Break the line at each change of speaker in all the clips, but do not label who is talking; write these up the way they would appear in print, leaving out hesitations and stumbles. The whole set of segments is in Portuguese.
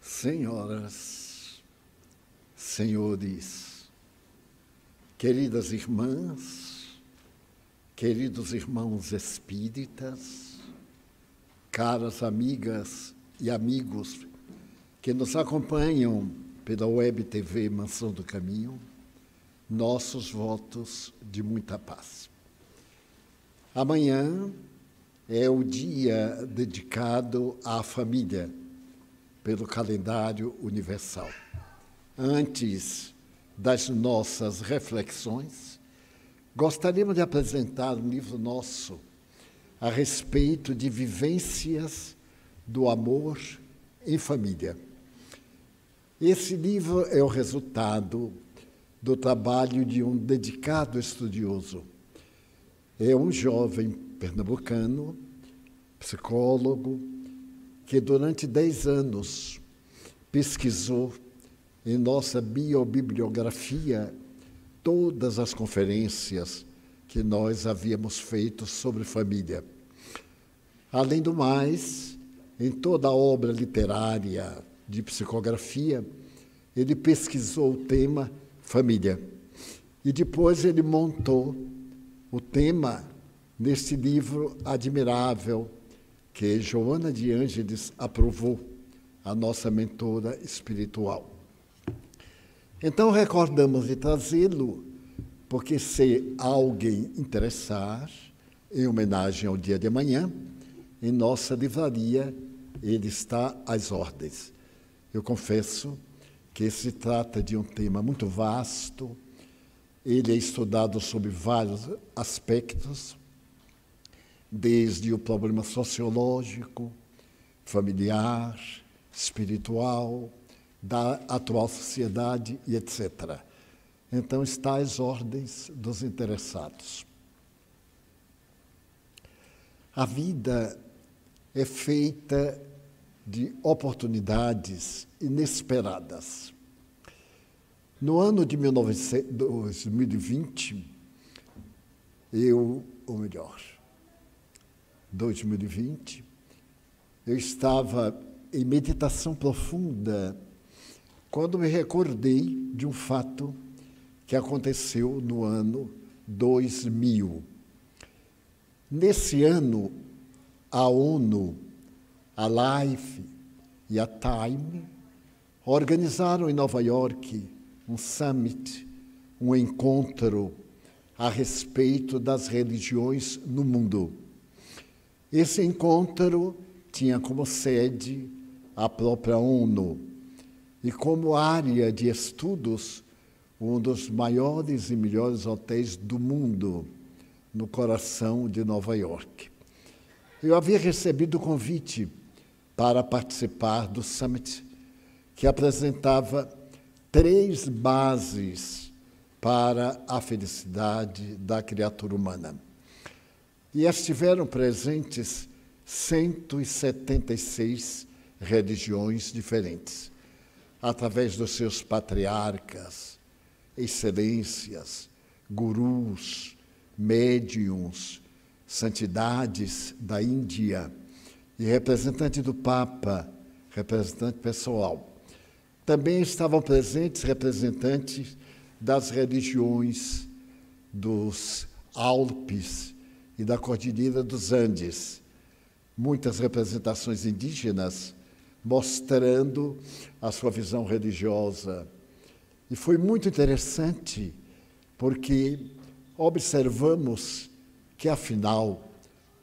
Senhoras, senhores, queridas irmãs, queridos irmãos espíritas, caras amigas e amigos que nos acompanham pela Web TV Mansão do Caminho, nossos votos de muita paz. Amanhã é o dia dedicado à família, pelo calendário universal. Antes das nossas reflexões, gostaríamos de apresentar um livro nosso a respeito de vivências do amor em família. Esse livro é o resultado do trabalho de um dedicado estudioso. É um jovem pernambucano, psicólogo, que durante 10 anos pesquisou em nossa biobibliografia todas as conferências que nós havíamos feito sobre família. Além do mais, em toda a obra literária de psicografia, ele pesquisou o tema família. E depois ele montou o tema neste livro admirável que Joana de Ângeles aprovou, a nossa mentora espiritual. Então, recordamos de trazê-lo, porque se alguém interessar, em homenagem ao dia de amanhã, em nossa livraria, ele está às ordens. Eu confesso que se trata de um tema muito vasto, ele é estudado sob vários aspectos, desde o problema sociológico, familiar, espiritual, da atual sociedade e etc. Então, está às ordens dos interessados. A vida é feita de oportunidades inesperadas. No ano de 2020, 2020, eu estava em meditação profunda quando me recordei de um fato que aconteceu no ano 2000. Nesse ano, a ONU, a Life e a Time organizaram em Nova York um summit, um encontro a respeito das religiões no mundo. Esse encontro tinha como sede a própria ONU e como área de estudos um dos maiores e melhores hotéis do mundo, no coração de Nova York. Eu havia recebido o convite para participar do summit, que apresentava 3 bases para a felicidade da criatura humana. E estiveram presentes 176 religiões diferentes, através dos seus patriarcas, excelências, gurus, médiuns, santidades da Índia e representante do Papa, representante pessoal. Também estavam presentes representantes das religiões dos Alpes e da Cordilheira dos Andes, muitas representações indígenas mostrando a sua visão religiosa. E foi muito interessante, porque observamos que, afinal,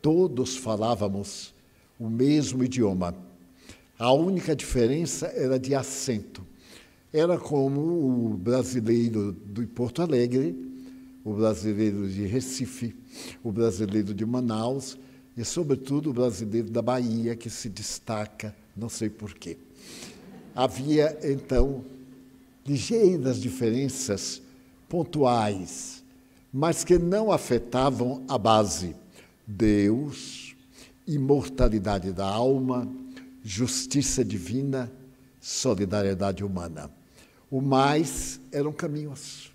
todos falávamos o mesmo idioma. A única diferença era de acento. Era como o brasileiro de Porto Alegre, o brasileiro de Recife, o brasileiro de Manaus e, sobretudo, o brasileiro da Bahia, que se destaca, não sei porquê. Havia, então, ligeiras diferenças pontuais, mas que não afetavam a base: Deus, imortalidade da alma, justiça divina, solidariedade humana. O mais eram caminhos,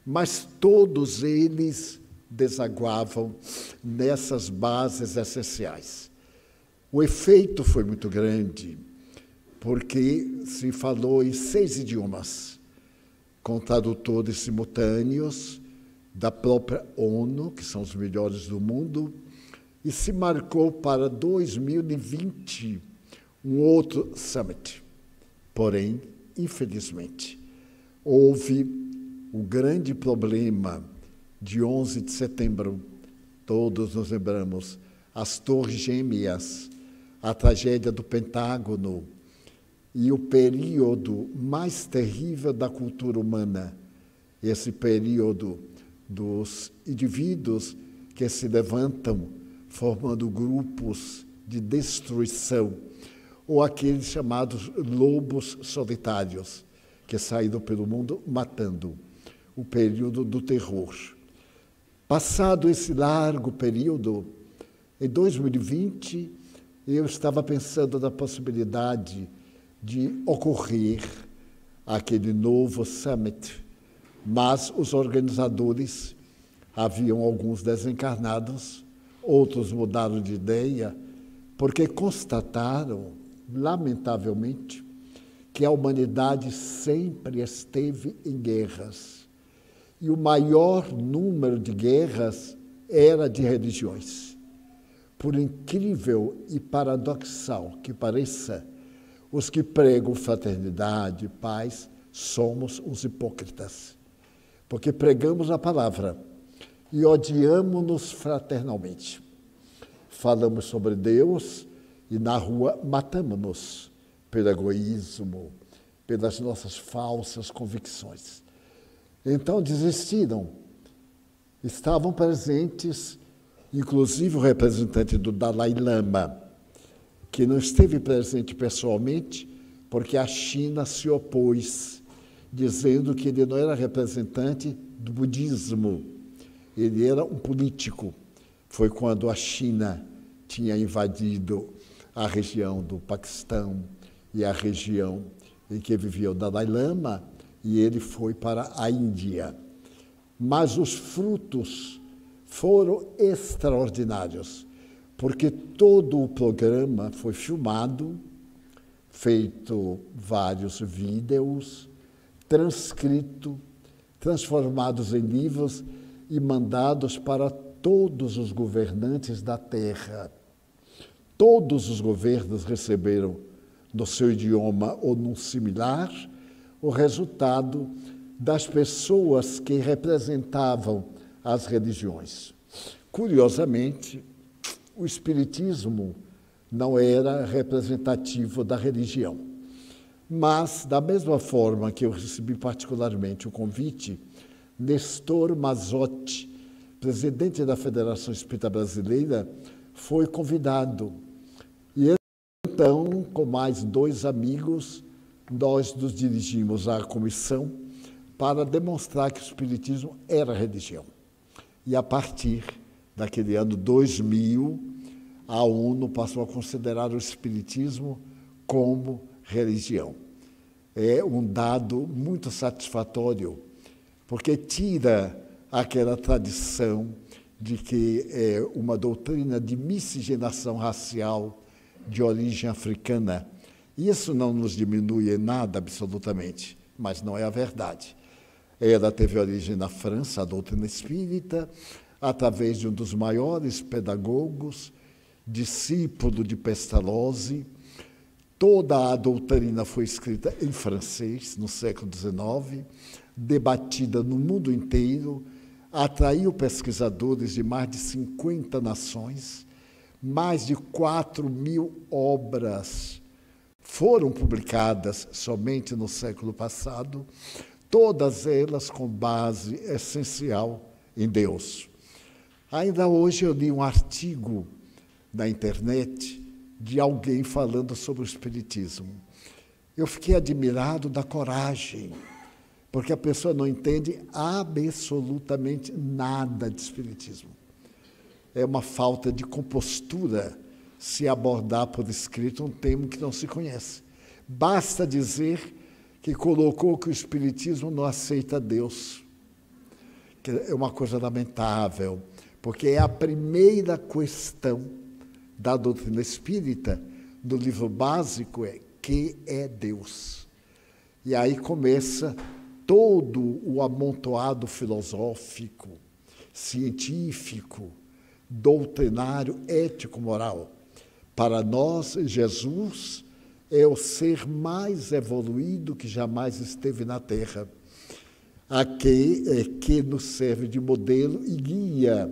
mas todos eles desaguavam nessas bases essenciais. O efeito foi muito grande, porque se falou em 6 idiomas, com tradutores simultâneos da própria ONU, que são os melhores do mundo, e se marcou para 2020 um outro summit. Porém, infelizmente, houve o grande problema de 11 de setembro, todos nos lembramos, as Torres Gêmeas, a tragédia do Pentágono e o período mais terrível da cultura humana, esse período dos indivíduos que se levantam formando grupos de destruição, ou aqueles chamados lobos solitários, que saíram pelo mundo matando, o período do terror. Passado esse largo período, em 2020, eu estava pensando na possibilidade de ocorrer aquele novo summit, mas os organizadores, haviam alguns desencarnados, outros mudaram de ideia, porque constataram, lamentavelmente, que a humanidade sempre esteve em guerras. E o maior número de guerras era de religiões. Por incrível e paradoxal que pareça, os que pregam fraternidade, paz, somos os hipócritas. Porque pregamos a palavra e odiamos-nos fraternalmente. Falamos sobre Deus e na rua matamos-nos pelo egoísmo, pelas nossas falsas convicções. Então desistiram. Estavam presentes, inclusive o representante do Dalai Lama, que não esteve presente pessoalmente, porque a China se opôs, dizendo que ele não era representante do budismo, ele era um político. Foi quando a China tinha invadido a região do Paquistão e a região em que vivia o Dalai Lama, e ele foi para a Índia. Mas os frutos foram extraordinários, porque todo o programa foi filmado, feito vários vídeos, transcrito, transformados em livros e mandados para todos os governantes da Terra. Todos os governos receberam, no seu idioma ou num similar, o resultado das pessoas que representavam as religiões. Curiosamente, o Espiritismo não era representativo da religião. Mas, da mesma forma que eu recebi particularmente o convite, Nestor Mazotti, presidente da Federação Espírita Brasileira, foi convidado. E então, com mais 2 amigos, nós nos dirigimos à comissão para demonstrar que o Espiritismo era religião. E a partir daquele ano 2000, a ONU passou a considerar o Espiritismo como religião. É um dado muito satisfatório, porque tira aquela tradição de que é uma doutrina de miscigenação racial de origem africana. Isso não nos diminui em nada, absolutamente, mas não é a verdade. Ela teve origem na França, a doutrina espírita, através de um dos maiores pedagogos, discípulo de Pestalozzi. Toda a doutrina foi escrita em francês, no século XIX, debatida no mundo inteiro, atraiu pesquisadores de mais de 50 nações, mais de 4.000 obras foram publicadas somente no século passado, todas elas com base essencial em Deus. Ainda hoje eu li um artigo na internet de alguém falando sobre o Espiritismo. Eu fiquei admirado da coragem, porque a pessoa não entende absolutamente nada de Espiritismo. É uma falta de compostura se abordar por escrito um tema que não se conhece. Basta dizer que colocou que o Espiritismo não aceita Deus, que é uma coisa lamentável, porque é a primeira questão da doutrina espírita, do livro básico, é que é Deus. E aí começa todo o amontoado filosófico, científico, doutrinário, ético-moral. Para nós, Jesus é o ser mais evoluído que jamais esteve na Terra, que nos serve de modelo e guia,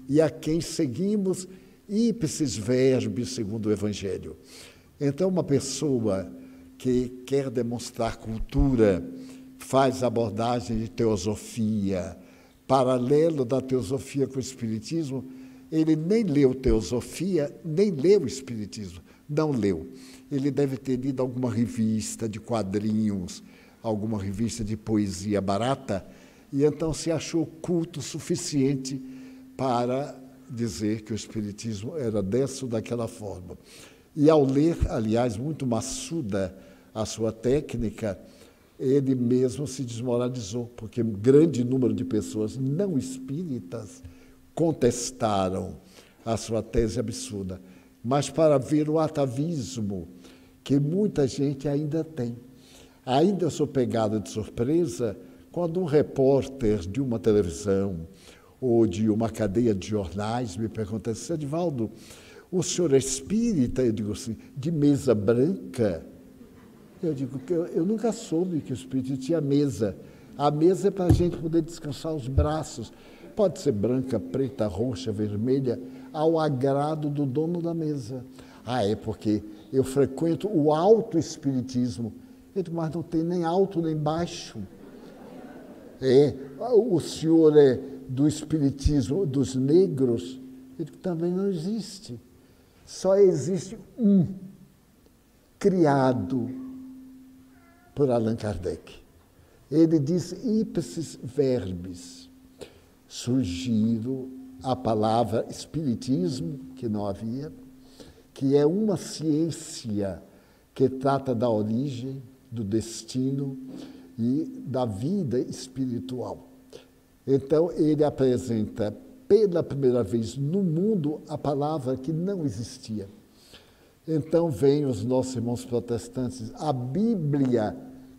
e a quem seguimos ipsis verbis, segundo o Evangelho. Então, uma pessoa que quer demonstrar cultura, faz abordagem de teosofia, paralelo da teosofia com o Espiritismo, ele nem leu teosofia, nem leu o Espiritismo, não leu. Ele deve ter lido alguma revista de quadrinhos, alguma revista de poesia barata, e então se achou culto suficiente para dizer que o Espiritismo era dessa ou daquela forma. E ao ler, aliás, muito maçuda a sua técnica, ele mesmo se desmoralizou, porque um grande número de pessoas não espíritas contestaram a sua tese absurda, mas para ver o atavismo que muita gente ainda tem. Ainda eu sou pegado de surpresa quando um repórter de uma televisão ou de uma cadeia de jornais me pergunta assim: Edivaldo, o senhor é espírita? Eu digo assim, de mesa branca? Eu digo que eu nunca soube que o espírito tinha mesa. A mesa é para a gente poder descansar os braços. Pode ser branca, preta, roxa, vermelha, ao agrado do dono da mesa. Ah, é porque eu frequento o autoespiritismo. Eu digo, mas não tem nem alto nem baixo. O senhor é do espiritismo dos negros? Eu digo, também não existe. Só existe um, criado por Allan Kardec. Ele diz ipsis verbis. Surgiram a palavra espiritismo, que não havia, que é uma ciência que trata da origem, do destino e da vida espiritual. Então, ele apresenta pela primeira vez no mundo a palavra que não existia. Então, vêm os nossos irmãos protestantes. A Bíblia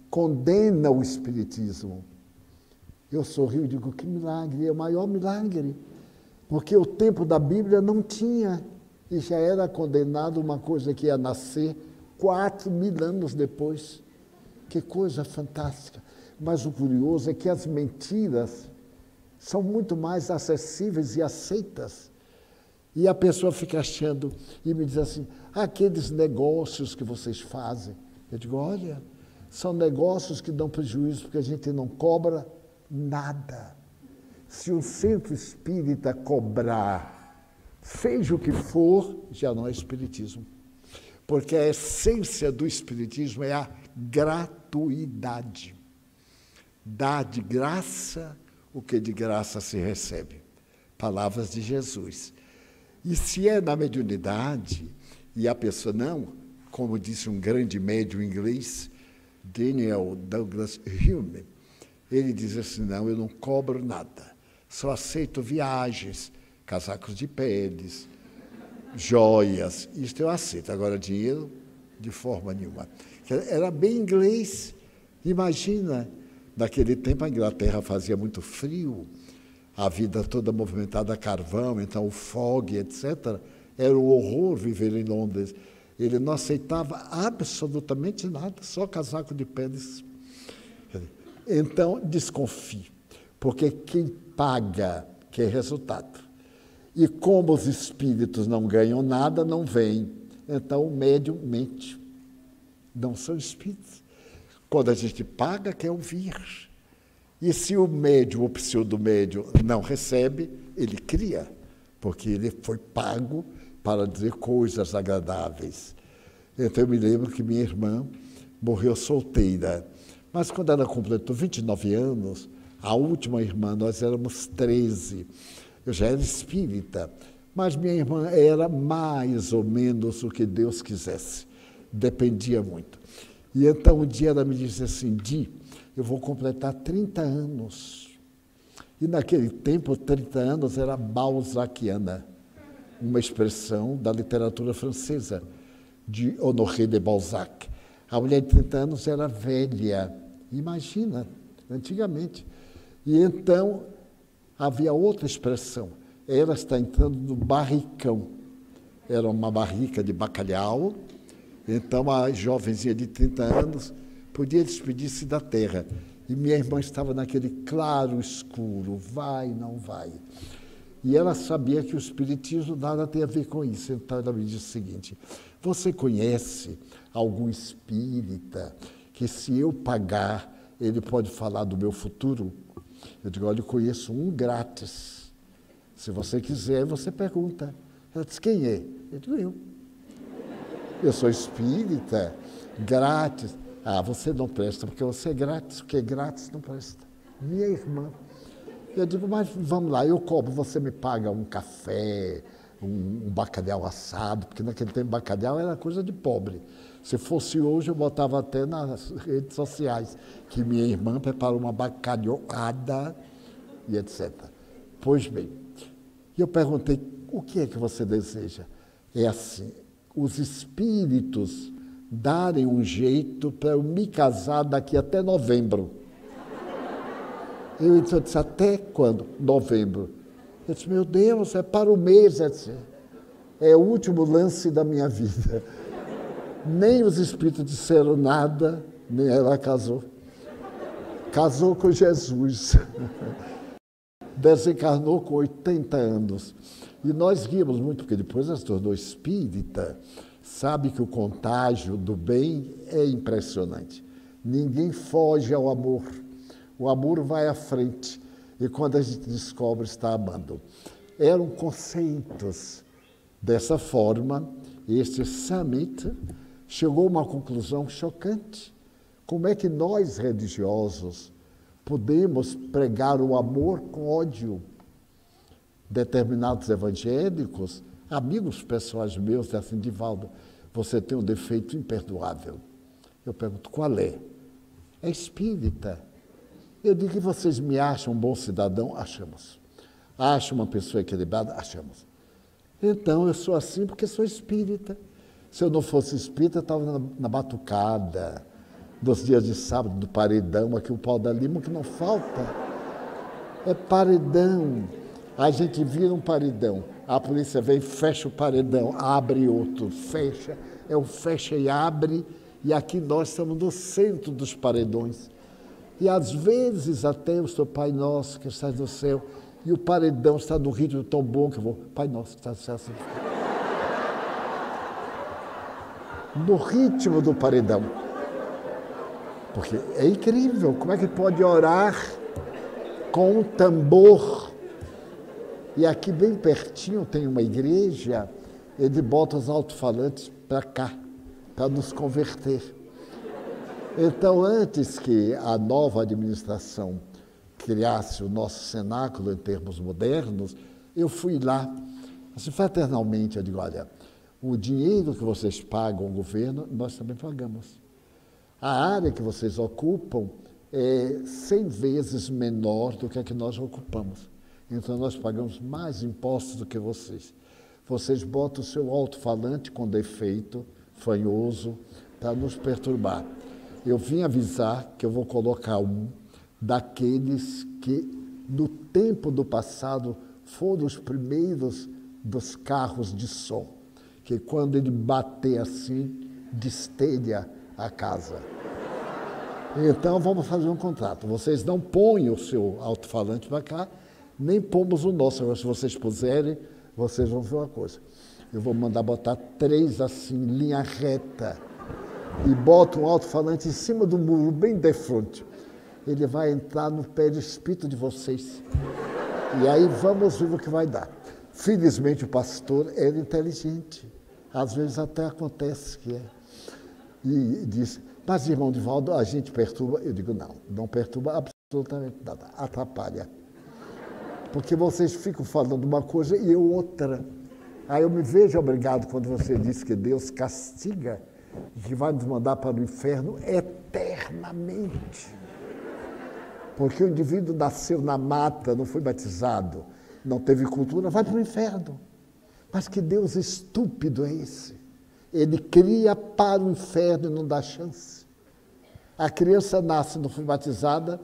condena o espiritismo. Eu sorrio e digo, que milagre, é o maior milagre. Porque o tempo da Bíblia não tinha, e já era condenado uma coisa que ia nascer 4.000 anos depois. Que coisa fantástica. Mas o curioso é que as mentiras são muito mais acessíveis e aceitas. E a pessoa fica achando, e me diz assim, aqueles negócios que vocês fazem. Eu digo, olha, são negócios que dão prejuízo, porque a gente não cobra nada. Se o centro espírita cobrar, seja o que for, já não é espiritismo. Porque a essência do espiritismo é a gratuidade. Dá de graça o que de graça se recebe. Palavras de Jesus. E se é na mediunidade, e a pessoa não, como disse um grande médium inglês, Daniel Douglas Hume, ele diz assim, não, eu não cobro nada, só aceito viagens, casacos de peles, joias, isto eu aceito, agora dinheiro de forma nenhuma. Era bem inglês, imagina, naquele tempo a Inglaterra fazia muito frio, a vida toda movimentada a carvão, então o fog, etc., era um horror viver em Londres. Ele não aceitava absolutamente nada, só casaco de peles. Então, desconfie, porque quem paga quer resultado. E como os espíritos não ganham nada, não vêm. Então, o médium mente. Não são espíritos. Quando a gente paga, quer ouvir. E se o médium, o pseudo-médium, não recebe, ele cria, porque ele foi pago para dizer coisas agradáveis. Então, eu me lembro que minha irmã morreu solteira. Mas quando ela completou 29 anos, a última irmã, nós éramos 13. Eu já era espírita, mas minha irmã era mais ou menos o que Deus quisesse. Dependia muito. E então, um dia ela me disse assim, Di, eu vou completar 30 anos. E naquele tempo, 30 anos era balzaquiana, uma expressão da literatura francesa, de Honoré de Balzac. A mulher de 30 anos era velha, imagina, antigamente. E então havia outra expressão, ela está entrando no barricão. Era uma barrica de bacalhau, então a jovenzinha de 30 anos podia despedir-se da terra. E minha irmã estava naquele claro escuro, vai, não vai. E ela sabia que o espiritismo nada tem a ver com isso. Então ela me disse o seguinte, você conhece algum espírita que se eu pagar, ele pode falar do meu futuro? Eu digo, olha, eu conheço um grátis. Se você quiser, você pergunta. Ela disse, quem é? Eu digo, eu. Eu sou espírita, grátis. Ah, você não presta, porque você é grátis, o que é grátis não presta. Minha irmã. Eu digo, mas vamos lá, eu cobro, você me paga um café, um bacalhau assado, porque naquele tempo bacalhau era coisa de pobre. Se fosse hoje, eu botava até nas redes sociais, que minha irmã preparou uma bacalhoada e etc. Pois bem, eu perguntei, o que é que você deseja? É assim, os espíritos darem um jeito para eu me casar daqui até novembro. Eu disse, até quando? Novembro. Eu disse, meu Deus, é para o mês. Eu disse, é o último lance da minha vida. Nem os espíritos disseram nada, nem ela casou. Casou com Jesus. Desencarnou com 80 anos. E nós rimos muito, porque depois ela se tornou espírita. Sabe que o contágio do bem é impressionante. Ninguém foge ao amor. O amor vai à frente. E quando a gente descobre, está amando. Eram conceitos. Dessa forma, este summit chegou a uma conclusão chocante. Como é que nós, religiosos, podemos pregar o amor com ódio? Determinados evangélicos, amigos pessoais meus, dizem assim, Divaldo, você tem um defeito imperdoável. Eu pergunto, qual é? É espírita. Eu digo que vocês me acham um bom cidadão? Achamos. Acham uma pessoa equilibrada? Achamos. Então, eu sou assim porque sou espírita. Se eu não fosse espírita, eu estava na batucada, nos dias de sábado, do paredão, aqui o pau da lima, que não falta. É paredão. A gente vira um paredão. A polícia vem, fecha o paredão, abre outro, fecha. É um fecha e abre. E aqui nós estamos no centro dos paredões. E às vezes até o seu Pai Nosso que está no céu, e o paredão está no ritmo tão bom que eu vou, Pai Nosso que está no céu. Assim. No ritmo do paredão. Porque é incrível, como é que pode orar com um tambor? E aqui bem pertinho tem uma igreja, ele bota os alto-falantes para cá, para nos converter. Então, antes que a nova administração criasse o nosso cenáculo em termos modernos, eu fui lá, assim, fraternalmente, eu digo, olha, o dinheiro que vocês pagam ao governo, nós também pagamos. A área que vocês ocupam é 100 vezes menor do que a que nós ocupamos. Então, nós pagamos mais impostos do que vocês. Vocês botam o seu alto-falante com defeito, fanhoso, para nos perturbar. Eu vim avisar que eu vou colocar um daqueles que, no tempo do passado, foram os primeiros dos carros de som, que quando ele bater assim, destelha a casa. Então, vamos fazer um contrato. Vocês não põem o seu alto-falante para cá, nem pomos o nosso. Agora, se vocês puserem, vocês vão ver uma coisa. Eu vou mandar botar 3 assim, linha reta, e bota um alto-falante em cima do muro, bem de frente. Ele vai entrar no perispírito de vocês. E aí vamos ver o que vai dar. Felizmente o pastor era inteligente. Às vezes até acontece que é. E diz, mas irmão Divaldo, a gente perturba. Eu digo, não perturba absolutamente nada, atrapalha. Porque vocês ficam falando uma coisa e eu outra. Aí eu me vejo obrigado quando você diz que Deus castiga, que vai nos mandar para o inferno eternamente. Porque o indivíduo nasceu na mata, não foi batizado, não teve cultura, vai para o inferno. Mas que Deus estúpido é esse? Ele cria para o inferno e não dá chance. A criança nasce, não foi batizada,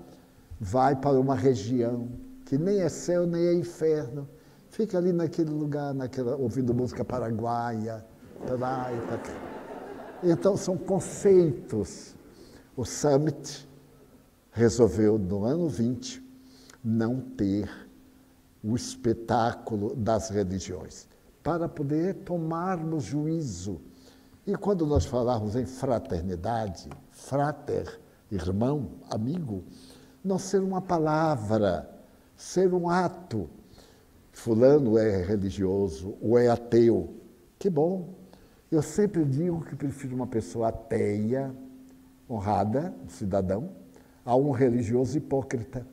vai para uma região que nem é céu, nem é inferno. Fica ali naquele lugar, ouvindo música paraguaia, praia, pra cá. Então, são conceitos. O Summit resolveu, no ano 20, não ter o espetáculo das religiões, para poder tomarmos juízo. E quando nós falarmos em fraternidade, frater, irmão, amigo, não ser uma palavra, ser um ato. Fulano é religioso ou é ateu. Que bom. Eu sempre digo que prefiro uma pessoa ateia, honrada, cidadão, a um religioso hipócrita.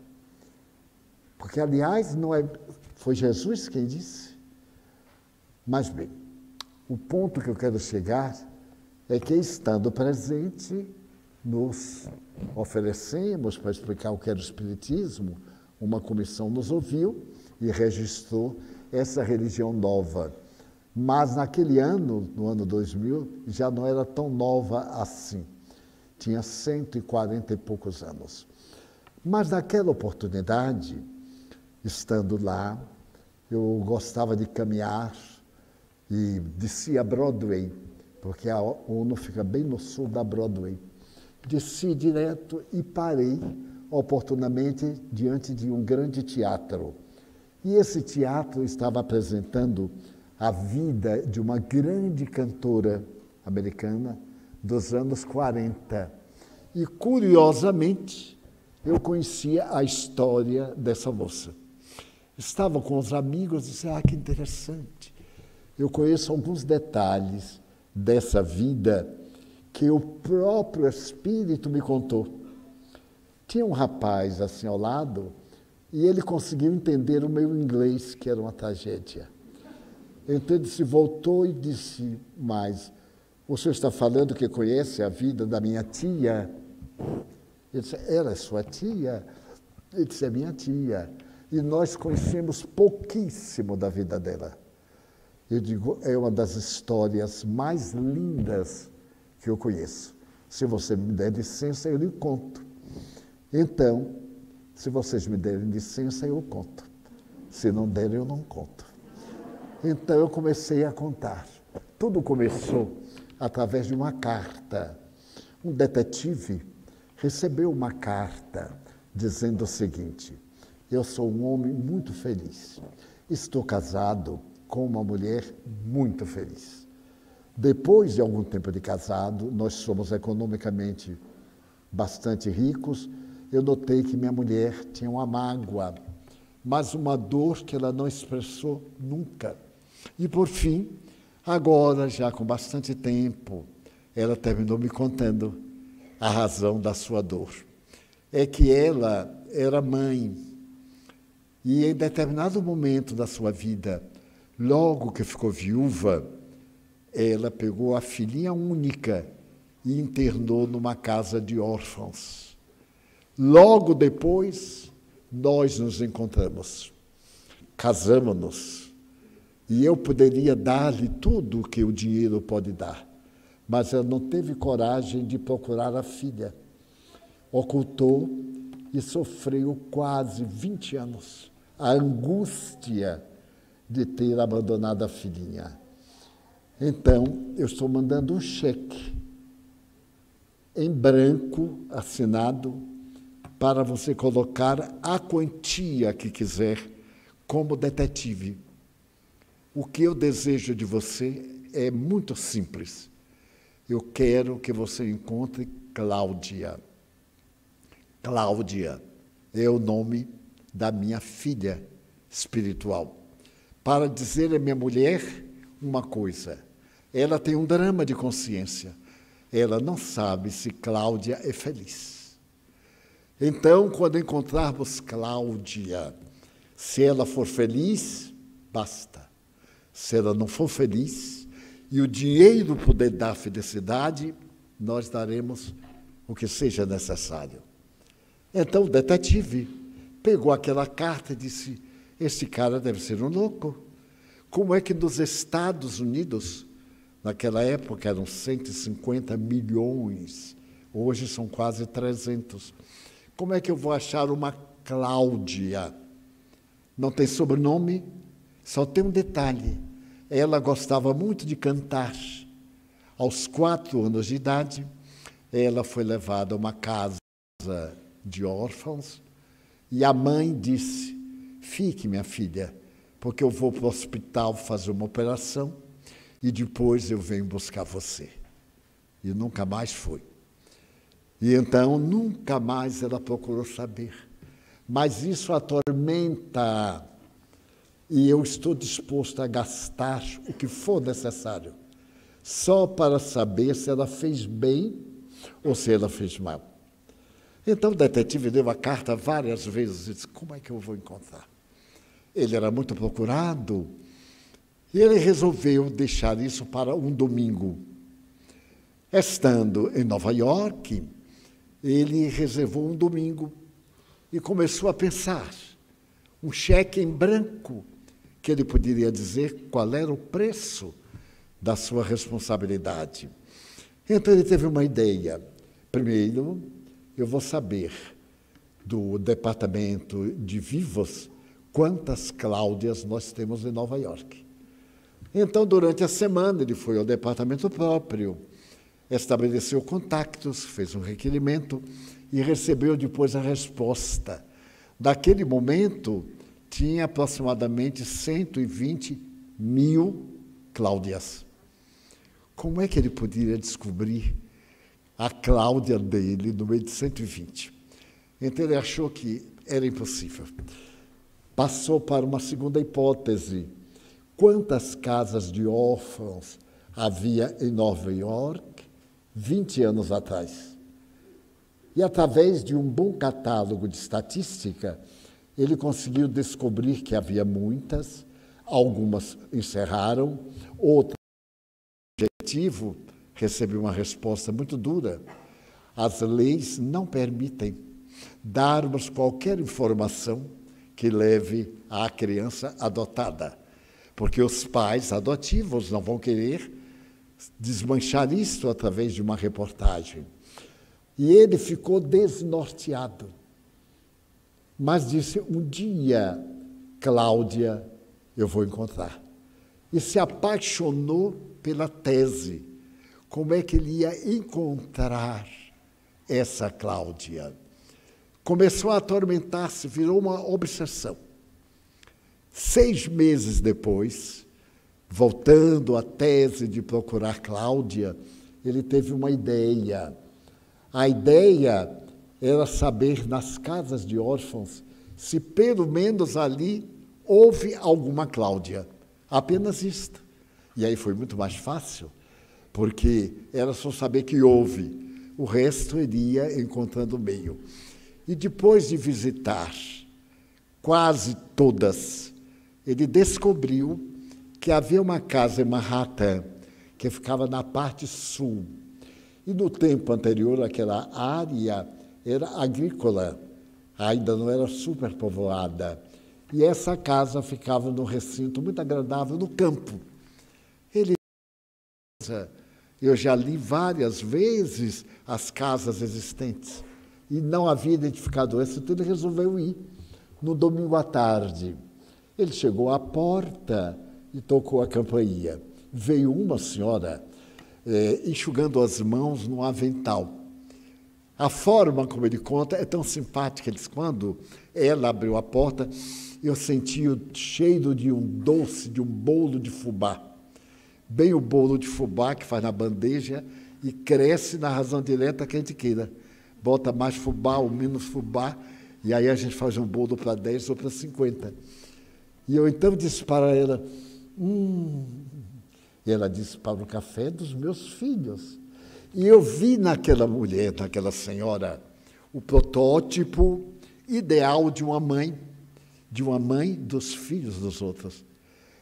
Porque, aliás, foi Jesus quem disse. Mas, bem, o ponto que eu quero chegar é que, estando presente, nos oferecemos para explicar o que era o Espiritismo, uma comissão nos ouviu e registrou essa religião nova. Mas naquele ano, no ano 2000, já não era tão nova assim. Tinha 140 e poucos anos. Mas naquela oportunidade, estando lá, eu gostava de caminhar e descia a Broadway, porque a ONU fica bem no sul da Broadway. Desci direto e parei oportunamente diante de um grande teatro. E esse teatro estava apresentando a vida de uma grande cantora americana dos anos 40. E, curiosamente, eu conhecia a história dessa moça. Estava com os amigos e disse, que interessante. Eu conheço alguns detalhes dessa vida que o próprio Espírito me contou. Tinha um rapaz assim ao lado e ele conseguiu entender o meu inglês, que era uma tragédia. Então ele se voltou e disse, mas o senhor está falando que conhece a vida da minha tia? Ele disse, ela é sua tia? Ele disse, é minha tia. E nós conhecemos pouquíssimo da vida dela. Eu digo, é uma das histórias mais lindas que eu conheço. Se você me der licença, eu lhe conto. Então, se vocês me derem licença, eu conto. Se não derem, eu não conto. Então, eu comecei a contar. Tudo começou através de uma carta. Um detetive recebeu uma carta dizendo o seguinte, eu sou um homem muito feliz. Estou casado com uma mulher muito feliz. Depois de algum tempo de casado, nós somos economicamente bastante ricos. Eu notei que minha mulher tinha uma mágoa, mas uma dor que ela não expressou nunca. E, por fim, agora, já com bastante tempo, ela terminou me contando a razão da sua dor. É que ela era mãe e, em determinado momento da sua vida, logo que ficou viúva, ela pegou a filhinha única e internou numa casa de órfãos. Logo depois, nós nos encontramos, casamos-nos, e eu poderia dar-lhe tudo o que o dinheiro pode dar, mas ela não teve coragem de procurar a filha. Ocultou e sofreu quase 20 anos a angústia de ter abandonado a filhinha. Então, eu estou mandando um cheque em branco, assinado, para você colocar a quantia que quiser como detetive. O que eu desejo de você é muito simples. Eu quero que você encontre Cláudia. Cláudia é o nome da minha filha espiritual. Para dizer à minha mulher uma coisa, ela tem um drama de consciência. Ela não sabe se Cláudia é feliz. Então, quando encontrarmos Cláudia, se ela for feliz, basta. Se ela não for feliz e o dinheiro puder dar felicidade, nós daremos o que seja necessário. Então, o detetive pegou aquela carta e disse, esse cara deve ser um louco. Como é que nos Estados Unidos Naquela época eram 150 milhões, hoje são quase 300. Como é que eu vou achar uma Cláudia? Não tem sobrenome, só tem um detalhe. Ela gostava muito de cantar. Aos 4 anos de idade, ela foi levada a uma casa de órfãos e a mãe disse: fique, minha filha, porque eu vou para o hospital fazer uma operação e depois eu venho buscar você. E nunca mais foi. E então, nunca mais ela procurou saber. Mas isso atormenta, e eu estou disposto a gastar o que for necessário, só para saber se ela fez bem ou se ela fez mal. Então o detetive deu a carta várias vezes e disse: como é que eu vou encontrar? Ele era muito procurado e ele resolveu deixar isso para um domingo. Estando em Nova York, ele reservou um domingo e começou a pensar, um cheque em branco, que ele poderia dizer qual era o preço da sua responsabilidade. Então ele teve uma ideia. Primeiro, eu vou saber do departamento de vivos quantas Cláudias nós temos em Nova York. Então, durante a semana, ele foi ao departamento próprio, estabeleceu contatos, fez um requerimento e recebeu depois a resposta. Naquele momento, tinha aproximadamente 120 mil Cláudias. Como é que ele poderia descobrir a Cláudia dele no meio de 120? Então ele achou que era impossível. Passou para uma segunda hipótese. Quantas casas de órfãos havia em Nova York 20 anos atrás? E através de um bom catálogo de estatística, ele conseguiu descobrir que havia muitas, algumas encerraram, outras, o objetivo, recebeu uma resposta muito dura. As leis não permitem darmos qualquer informação que leve à criança adotada, porque os pais adotivos não vão querer desmanchar isso através de uma reportagem. E ele ficou desnorteado. Mas disse: um dia, Cláudia, eu vou encontrar. E se apaixonou pela tese. Como é que ele ia encontrar essa Cláudia? Começou a atormentar-se, virou uma obsessão. 6 meses depois, voltando à tese de procurar Cláudia, ele teve uma ideia. A ideia era saber nas casas de órfãos se pelo menos ali houve alguma Cláudia. Apenas isto. E aí foi muito mais fácil, porque era só saber que houve. O resto iria encontrando o meio. E depois de visitar quase todas, ele descobriu que havia uma casa em Manhattan que ficava na parte sul. E no tempo anterior, aquela área era agrícola, ainda não era superpovoada. E essa casa ficava num recinto muito agradável, no campo. Eu já li várias vezes as casas existentes e não havia identificado essa, então ele resolveu ir no domingo à tarde. Ele chegou à porta e tocou a campainha. Veio uma senhora enxugando as mãos no avental. A forma como ele conta é tão simpática. Ele diz: quando ela abriu a porta, eu senti o cheiro de um doce, de um bolo de fubá. Bem o bolo de fubá que faz na bandeja e cresce na razão direta que a gente queira. Bota mais fubá ou menos fubá, e aí a gente faz um bolo para 10 ou para 50. E eu então disse para ela: E ela disse: para o café dos meus filhos. E eu vi naquela mulher, naquela senhora, o protótipo ideal de uma mãe dos filhos dos outros.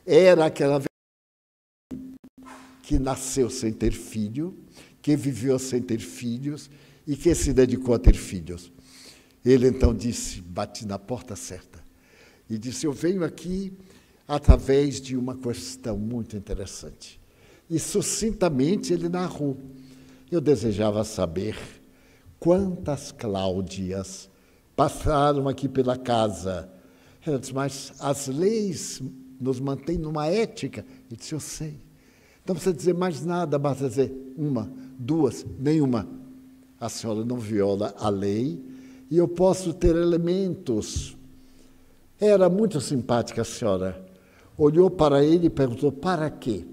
Era aquela que nasceu sem ter filho, que viveu sem ter filhos e que se dedicou a ter filhos. Ele então disse, bati na porta certa, e disse: eu venho aqui através de uma questão muito interessante. E sucintamente ele narrou. Eu desejava saber quantas Cláudias passaram aqui pela casa. Ela disse, mas as leis nos mantêm numa ética. Eu disse, eu sei. Não precisa dizer mais nada, basta dizer uma, duas, nenhuma. A senhora não viola a lei e eu posso ter elementos. Era muito simpática a senhora. Olhou para ele e perguntou, para quê?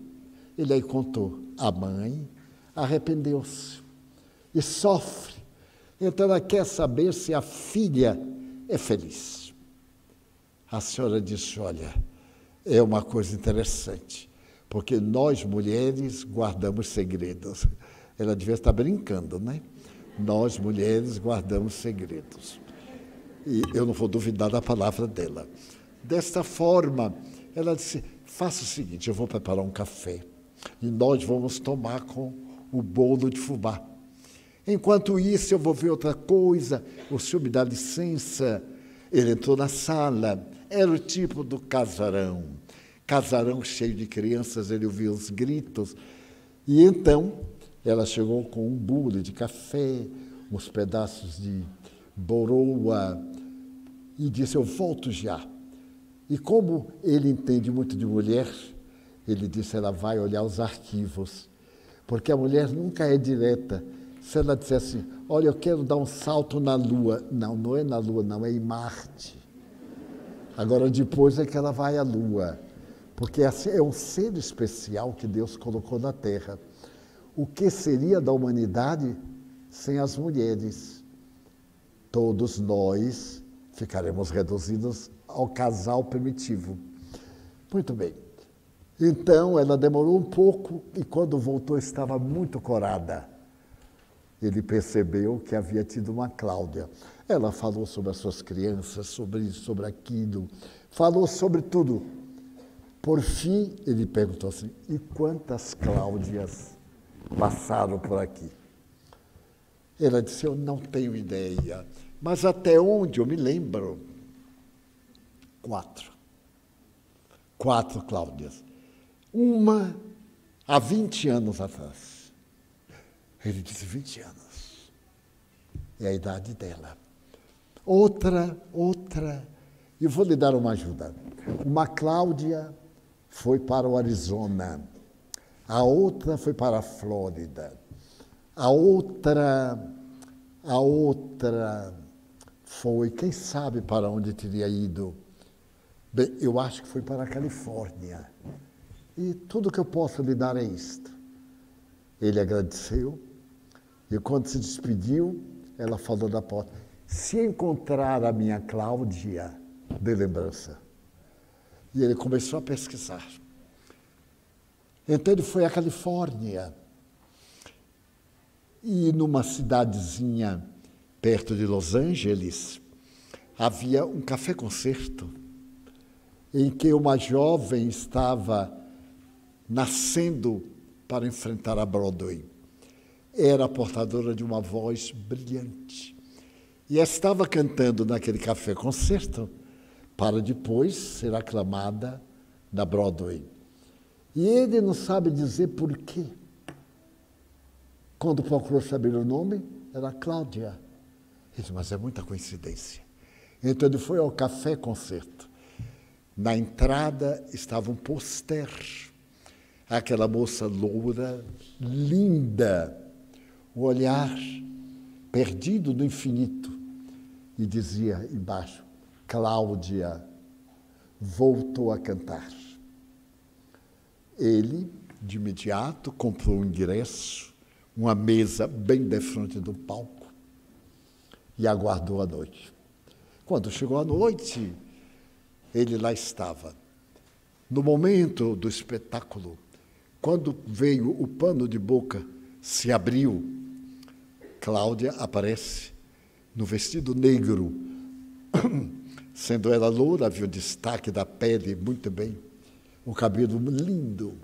Ele aí contou, a mãe arrependeu-se e sofre. Então ela quer saber se a filha é feliz. A senhora disse, olha, é uma coisa interessante, porque nós mulheres guardamos segredos. Ela devia estar brincando, né? Nós mulheres guardamos segredos. E eu não vou duvidar da palavra dela. Desta forma, ela disse, faça o seguinte, eu vou preparar um café e nós vamos tomar com o bolo de fubá. Enquanto isso, eu vou ver outra coisa, o senhor me dá licença. Ele entrou na sala, era o tipo do casarão. Casarão cheio de crianças, ele ouviu os gritos. E então, ela chegou com um bule de café, uns pedaços de boroa, e disse, eu volto já. E como ele entende muito de mulher, ele disse, ela vai olhar os arquivos, porque a mulher nunca é direta. Se ela disser assim, olha, eu quero dar um salto na Lua. Não, não é na Lua, não, é em Marte. Agora, depois é que ela vai à Lua, porque é um ser especial que Deus colocou na Terra. O que seria da humanidade sem as mulheres? Todos nós ficaremos reduzidos ao casal primitivo. Muito bem. Então, ela demorou um pouco e quando voltou estava muito corada. Ele percebeu que havia tido uma Cláudia. Ela falou sobre as suas crianças, sobre isso, sobre aquilo, falou sobre tudo. Por fim, ele perguntou assim, e quantas Cláudias passaram por aqui? Ela disse, eu não tenho ideia, mas até onde eu me lembro, 4. 4 Cláudias. Uma há 20 anos atrás. Ele disse, 20 anos. É a idade dela. Outra. Eu vou lhe dar uma ajuda. Uma Cláudia foi para o Arizona. A outra foi para a Flórida. A outra foi, quem sabe para onde teria ido? Bem, eu acho que foi para a Califórnia. E tudo que eu posso lhe dar é isto. Ele agradeceu. E quando se despediu, ela falou da porta, se encontrar a minha Cláudia, dê lembrança. E ele começou a pesquisar. Então ele foi à Califórnia. E numa cidadezinha perto de Los Angeles, havia um café-concerto, em que uma jovem estava nascendo para enfrentar a Broadway. Era portadora de uma voz brilhante. E estava cantando naquele café-concerto para depois ser aclamada na Broadway. E ele não sabe dizer por quê. Quando procurou saber o nome, era Cláudia. Ele disse, mas é muita coincidência. Então ele foi ao café-concerto. Na entrada estava um pôster. Aquela moça loura, linda, o olhar perdido no infinito. E dizia embaixo, Cláudia voltou a cantar. Ele, de imediato, comprou um ingresso, uma mesa bem de frente do palco e aguardou a noite. Quando chegou a noite, ele lá estava. No momento do espetáculo, quando veio o pano de boca, se abriu, Cláudia aparece no vestido negro. Sendo ela loura, havia o destaque da pele muito bem, o cabelo lindo.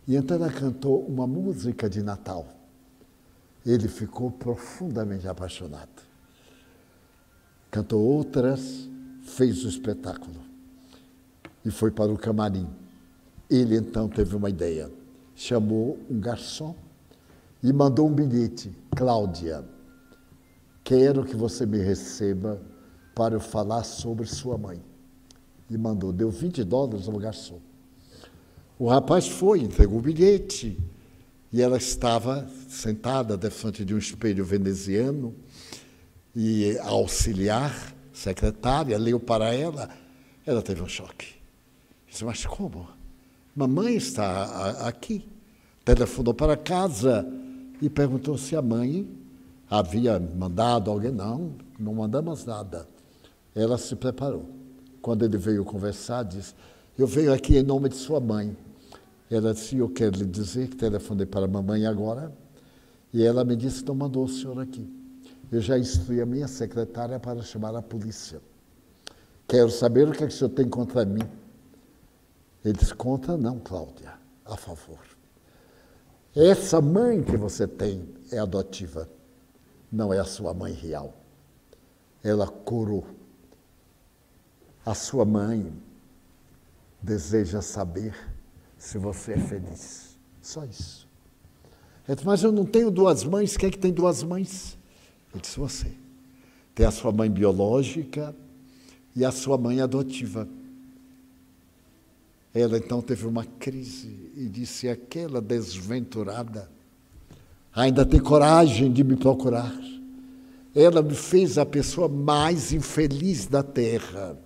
E então ela cantou uma música de Natal. Ele ficou profundamente apaixonado. Cantou outras, fez o espetáculo e foi para o camarim. Ele então teve uma ideia. chamou um garçom e mandou um bilhete. Cláudia, quero que você me receba para eu falar sobre sua mãe. E mandou, deu $20 ao garçom. O rapaz foi, entregou o bilhete, e ela estava sentada defronte de um espelho veneziano, e a auxiliar, secretária, leu para ela, ela teve um choque. Disse, mas como? Mamãe está aqui. Telefonou para casa e perguntou se a mãe havia mandado alguém. Não mandamos nada. Ela se preparou. Quando ele veio conversar, disse, eu venho aqui em nome de sua mãe. Ela disse, eu quero lhe dizer que telefonei para a mamãe agora, e ela me disse que não mandou o senhor aqui. Eu já instruí a minha secretária para chamar a polícia. Quero saber o que o senhor tem contra mim. Ele disse, contra não, Cláudia, a favor. Essa mãe que você tem é adotiva, não é a sua mãe real. Ela curou. A sua mãe deseja saber se você é feliz. Só isso. Ele disse, mas eu não tenho duas mães. Quem é que tem duas mães? Eu disse, você. Tem a sua mãe biológica e a sua mãe adotiva. Ela então teve uma crise e disse, aquela desventurada ainda tem coragem de me procurar. Ela me fez a pessoa mais infeliz da terra.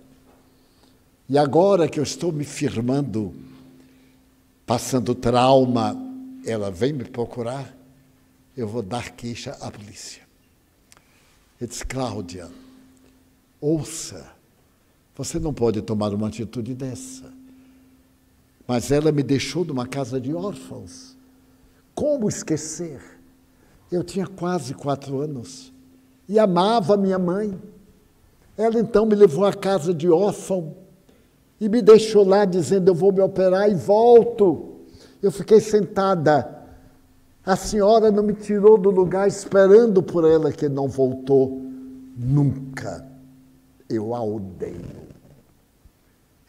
E agora que eu estou me firmando, passando trauma, ela vem me procurar, eu vou dar queixa à polícia. Ele disse, Cláudia, ouça, você não pode tomar uma atitude dessa. Mas ela me deixou numa casa de órfãos. Como esquecer? Eu tinha quase 4 anos e amava minha mãe. Ela então me levou à casa de órfão e me deixou lá dizendo, eu vou me operar e volto. Eu fiquei sentada. A senhora não me tirou do lugar esperando por ela, que não voltou nunca. Eu a odeio.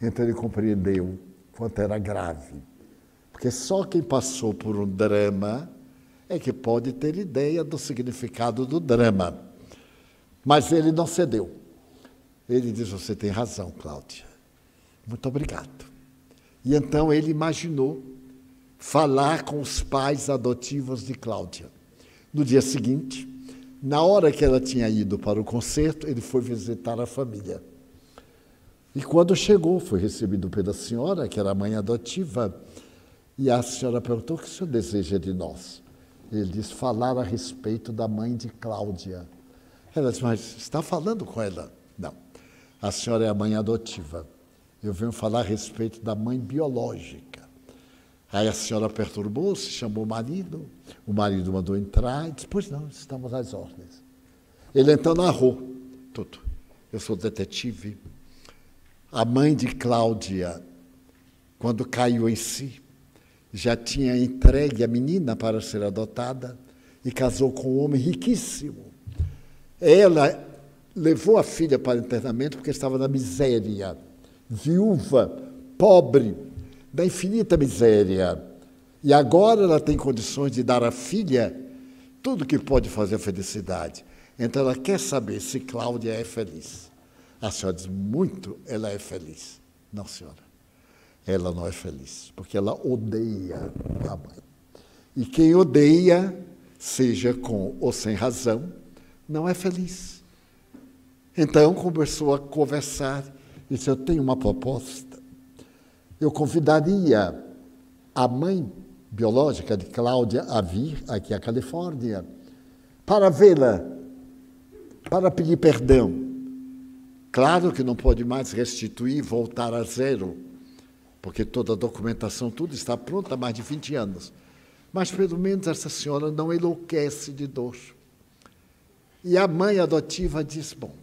Então ele compreendeu quanto era grave. Porque só quem passou por um drama é que pode ter ideia do significado do drama. Mas ele não cedeu. Ele diz, você tem razão, Cláudia. Muito obrigado. E então ele imaginou falar com os pais adotivos de Cláudia. No dia seguinte, na hora que ela tinha ido para o concerto, ele foi visitar a família. E quando chegou, foi recebido pela senhora, que era a mãe adotiva, e a senhora perguntou, o que o senhor deseja de nós? Ele disse, falar a respeito da mãe de Cláudia. Ela disse, mas está falando com ela? Não, a senhora é a mãe adotiva. Eu venho falar a respeito da mãe biológica. Aí a senhora perturbou-se, chamou o marido mandou entrar, e disse, pois não, estamos às ordens. Ele então narrou tudo. Eu sou detetive. A mãe de Cláudia, quando caiu em si, já tinha entregue a menina para ser adotada e casou com um homem riquíssimo. Ela levou a filha para o internamento porque estava na miséria, viúva, pobre, da infinita miséria. E agora ela tem condições de dar à filha tudo que pode fazer a felicidade. Então ela quer saber se Cláudia é feliz. A senhora diz, muito, ela é feliz. Não, senhora, ela não é feliz, porque ela odeia a mãe. E quem odeia, seja com ou sem razão, não é feliz. Então começou a conversar, e disse, eu tenho uma proposta. Eu convidaria a mãe biológica de Cláudia a vir aqui à Califórnia para vê-la, para pedir perdão. Claro que não pode mais restituir, voltar a zero, porque toda a documentação, tudo está pronto há mais de 20 anos. Mas, pelo menos, essa senhora não enlouquece de dor. E a mãe adotiva diz, bom,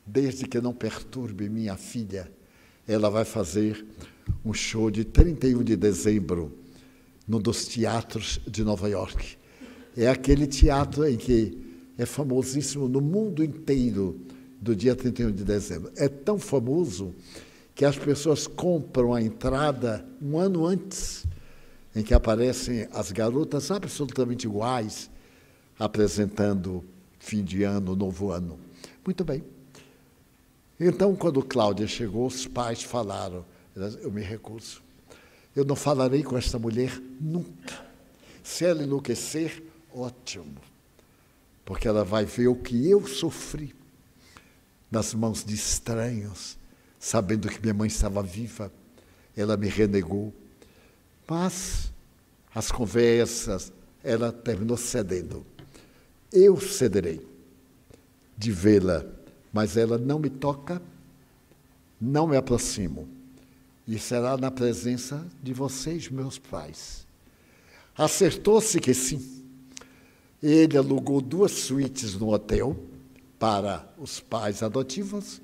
desde que não perturbe minha filha, ela vai fazer um show de 31 de dezembro, num dos teatros de Nova York. É aquele teatro em que é famosíssimo no mundo inteiro, do dia 31 de dezembro. É tão famoso que as pessoas compram a entrada um ano antes. em que aparecem as garotas absolutamente iguais, apresentando fim de ano, novo ano. Muito bem. Então, quando Cláudia chegou, os pais falaram, eu me recuso. Eu não falarei com esta mulher nunca. Se ela enlouquecer, ótimo, porque ela vai ver o que eu sofri nas mãos de estranhos, sabendo que minha mãe estava viva. Ela me renegou. Mas as conversas, ela terminou cedendo. Eu cederei de vê-la, mas ela não me toca, não me aproximo. E será na presença de vocês, meus pais. Acertou-se que sim. Ele alugou 2 suítes no hotel para os pais adotivos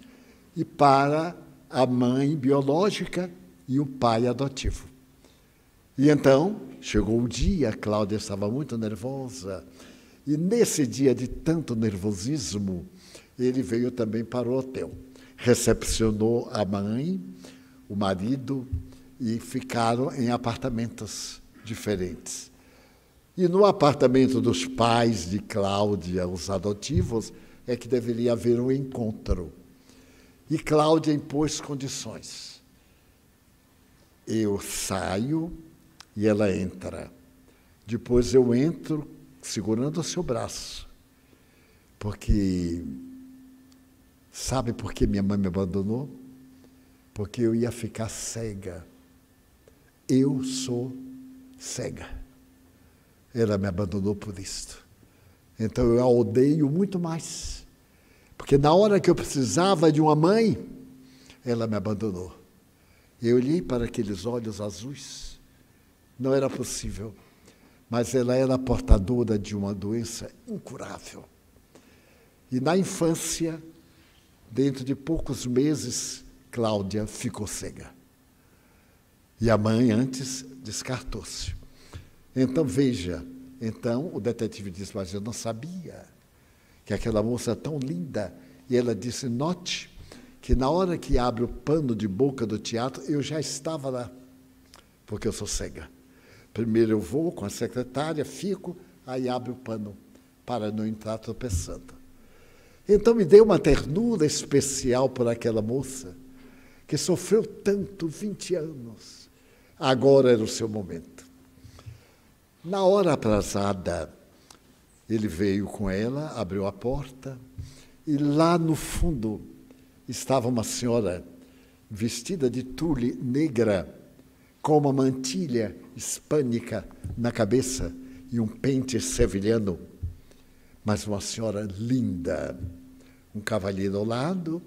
e para a mãe biológica e o pai adotivo. E então, chegou o dia, a Cláudia estava muito nervosa, e nesse dia de tanto nervosismo, ele veio também para o hotel. Recepcionou a mãe, o marido, e ficaram em apartamentos diferentes. E no apartamento dos pais de Cláudia, os adotivos, é que deveria haver um encontro. E Cláudia impôs condições. Eu saio e ela entra. Depois eu entro segurando o seu braço. Porque, sabe por que minha mãe me abandonou? Porque eu ia ficar cega. Eu sou cega. Ela me abandonou por isto. Então eu a odeio muito mais. Porque na hora que eu precisava de uma mãe, ela me abandonou. Eu olhei para aqueles olhos azuis. Não era possível. Mas ela era portadora de uma doença incurável. E na infância, dentro de poucos meses, Cláudia ficou cega. E a mãe, antes, descartou-se. Então, veja, o detetive disse, mas eu não sabia que aquela moça é tão linda. E ela disse, note que na hora que abre o pano de boca do teatro, eu já estava lá, porque eu sou cega. Primeiro eu vou com a secretária, fico, aí abre o pano, para não entrar tropeçando. Então me deu uma ternura especial por aquela moça, que sofreu tanto, 20 anos. Agora era o seu momento. Na hora aprazada, ele veio com ela, abriu a porta, e lá no fundo estava uma senhora vestida de tule negra, com uma mantilha hispânica na cabeça e um pente sevilhano, mas uma senhora linda, um cavalheiro ao lado,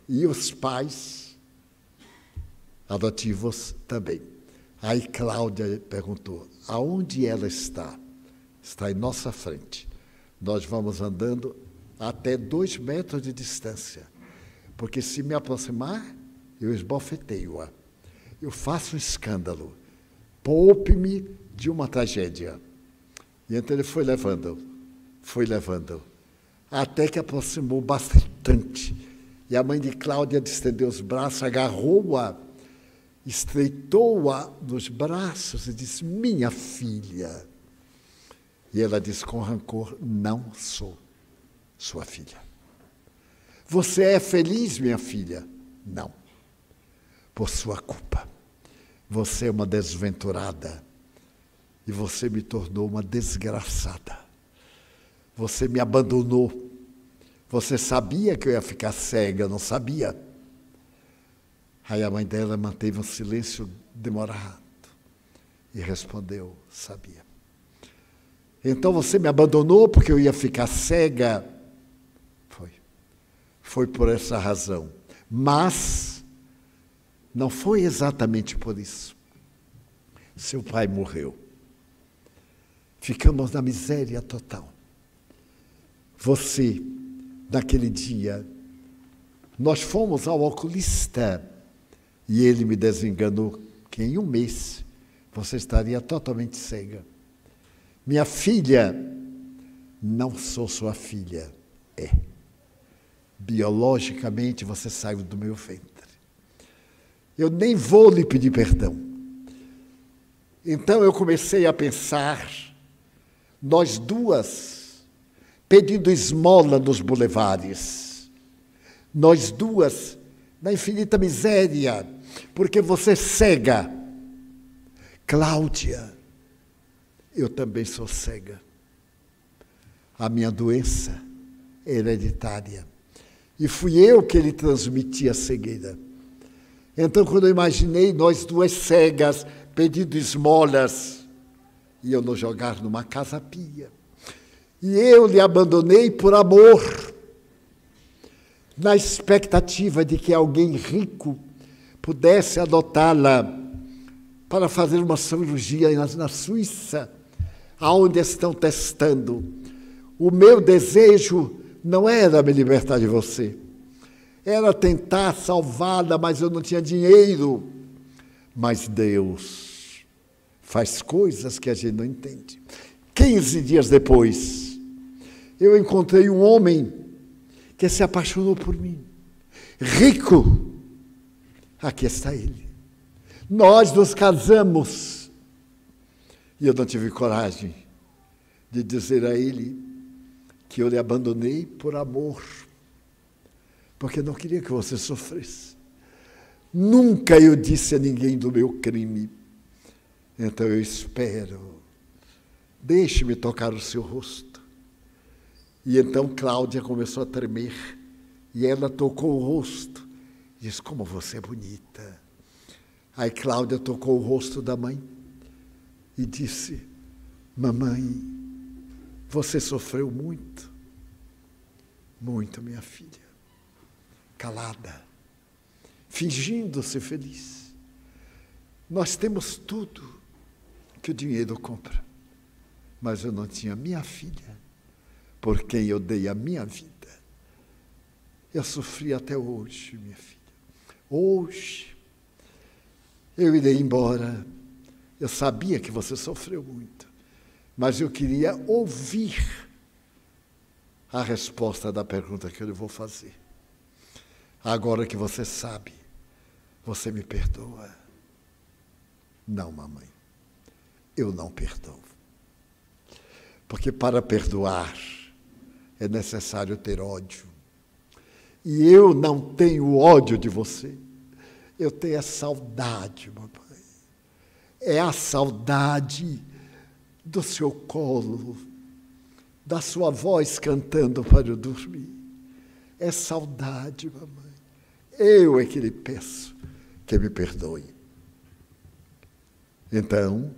e os pais adotivos também. Aí Cláudia perguntou, aonde ela está? Está em nossa frente. Nós vamos andando até 2 metros de distância, porque se me aproximar, eu esbofeteio-a. Eu faço um escândalo. Poupe-me de uma tragédia. E então ele foi levando, até que aproximou bastante. E a mãe de Cláudia estendeu os braços, agarrou-a, estreitou-a nos braços e disse, minha filha. E ela disse com rancor, não sou sua filha. Você é feliz, minha filha? Não. Por sua culpa. Você é uma desventurada e você me tornou uma desgraçada. Você me abandonou. Você sabia que eu ia ficar cega, não sabia? Aí a mãe dela manteve um silêncio demorado e respondeu, sabia. Então você me abandonou porque eu ia ficar cega? Foi por essa razão. Mas não foi exatamente por isso. Seu pai morreu. Ficamos na miséria total. Você, naquele dia, nós fomos ao oculista e ele me desenganou que em 1 mês você estaria totalmente cega. Minha filha, não sou sua filha, é. Biologicamente você saiu do meu ventre. Eu nem vou lhe pedir perdão. Então eu comecei a pensar, nós duas, pedindo esmola nos bulevares, nós duas, na infinita miséria, porque você é cega. Cláudia, eu também sou cega. A minha doença é hereditária. E fui eu que lhe transmiti a cegueira. Então, quando eu imaginei nós duas cegas, pedindo esmolas, e eu nos jogar numa casa pia. E eu lhe abandonei por amor, na expectativa de que alguém rico pudesse adotá-la para fazer uma cirurgia na Suíça, aonde estão testando. O meu desejo não era me libertar de você, era tentar salvá-la, mas eu não tinha dinheiro. Mas Deus faz coisas que a gente não entende. 15 dias depois, eu encontrei um homem que se apaixonou por mim. Rico, aqui está ele. Nós nos casamos. E eu não tive coragem de dizer a ele que eu lhe abandonei por amor, porque não queria que você sofresse. Nunca eu disse a ninguém do meu crime. Então eu espero. Deixe-me tocar o seu rosto. E então Cláudia começou a tremer. E ela tocou o rosto. Disse, como você é bonita. Aí Cláudia tocou o rosto da mãe. E disse, mamãe, você sofreu muito. Muito, minha filha. Calada. Fingindo-se feliz. Nós temos tudo que o dinheiro compra. Mas eu não tinha minha filha, por quem eu dei a minha vida. Eu sofri até hoje, minha filha. Hoje, eu irei embora. Eu sabia que você sofreu muito, mas eu queria ouvir a resposta da pergunta que eu lhe vou fazer. Agora que você sabe, você me perdoa? Não, mamãe, eu não perdoo. Porque para perdoar é necessário ter ódio. E eu não tenho ódio de você. Eu tenho a saudade, mamãe. É a saudade do seu colo, da sua voz cantando para eu dormir. É saudade, mamãe. Eu é que lhe peço que me perdoe. Então,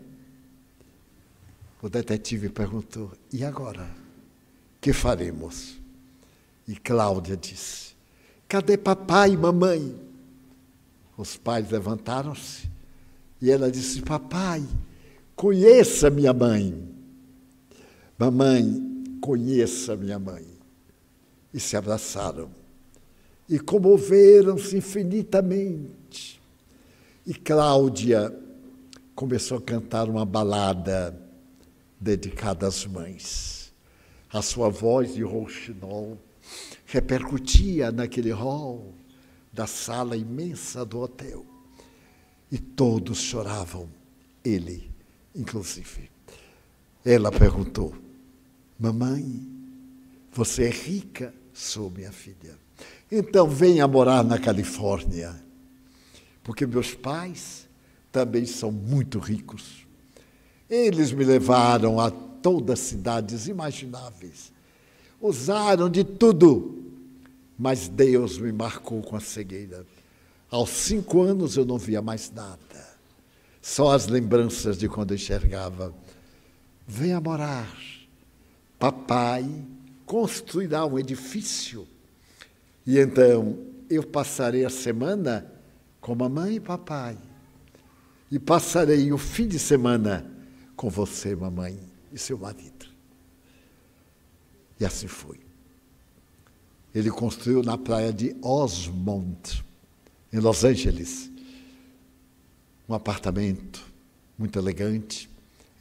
o detetive perguntou, e agora? Que faremos? E Cláudia disse, cadê papai e mamãe? Os pais levantaram-se e ela disse, papai, conheça minha mãe. Mamãe, conheça minha mãe. E se abraçaram. E comoveram-se infinitamente. E Cláudia começou a cantar uma balada dedicada às mães. A sua voz de rouxinol repercutia naquele hall da sala imensa do hotel. E todos choravam, ele inclusive. Ela perguntou, mamãe, você é rica? Sou, minha filha. Então venha morar na Califórnia, porque meus pais também são muito ricos. Eles me levaram a todas as cidades imagináveis. Usaram de tudo, mas Deus me marcou com a cegueira. Aos 5 anos eu não via mais nada, só as lembranças de quando eu enxergava. Venha morar. Papai construirá um edifício. E então eu passarei a semana com mamãe e papai. E passarei o fim de semana com você, mamãe, e seu marido. E assim foi. Ele construiu na praia de Osmond, em Los Angeles, um apartamento muito elegante,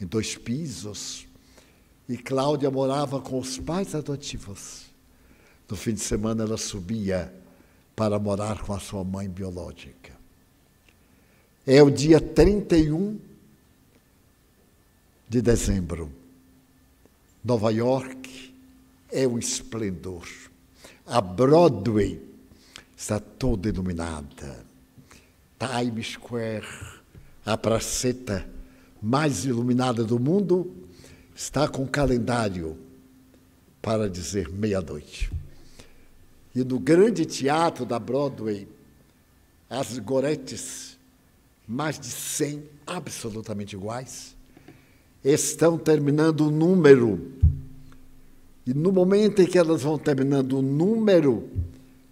em 2 pisos. E Cláudia morava com os pais adotivos. No fim de semana ela subia para morar com a sua mãe biológica. É o dia 31 de dezembro. Nova York é um esplendor. A Broadway está toda iluminada. Times Square, a praceta mais iluminada do mundo, está com calendário para dizer meia-noite. E no grande teatro da Broadway, as gorettes, mais de 100 absolutamente iguais, estão terminando o número. E no momento em que elas vão terminando o número,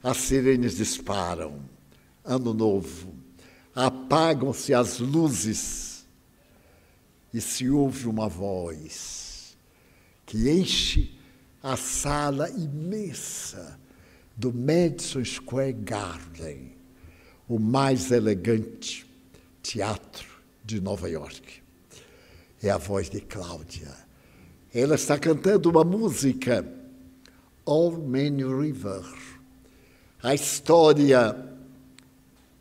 as sirenes disparam. Ano novo. Apagam-se as luzes e se ouve uma voz que enche a sala imensa do Madison Square Garden, o mais elegante teatro de Nova York. É a voz de Cláudia. Ela está cantando uma música, Old Man River, a história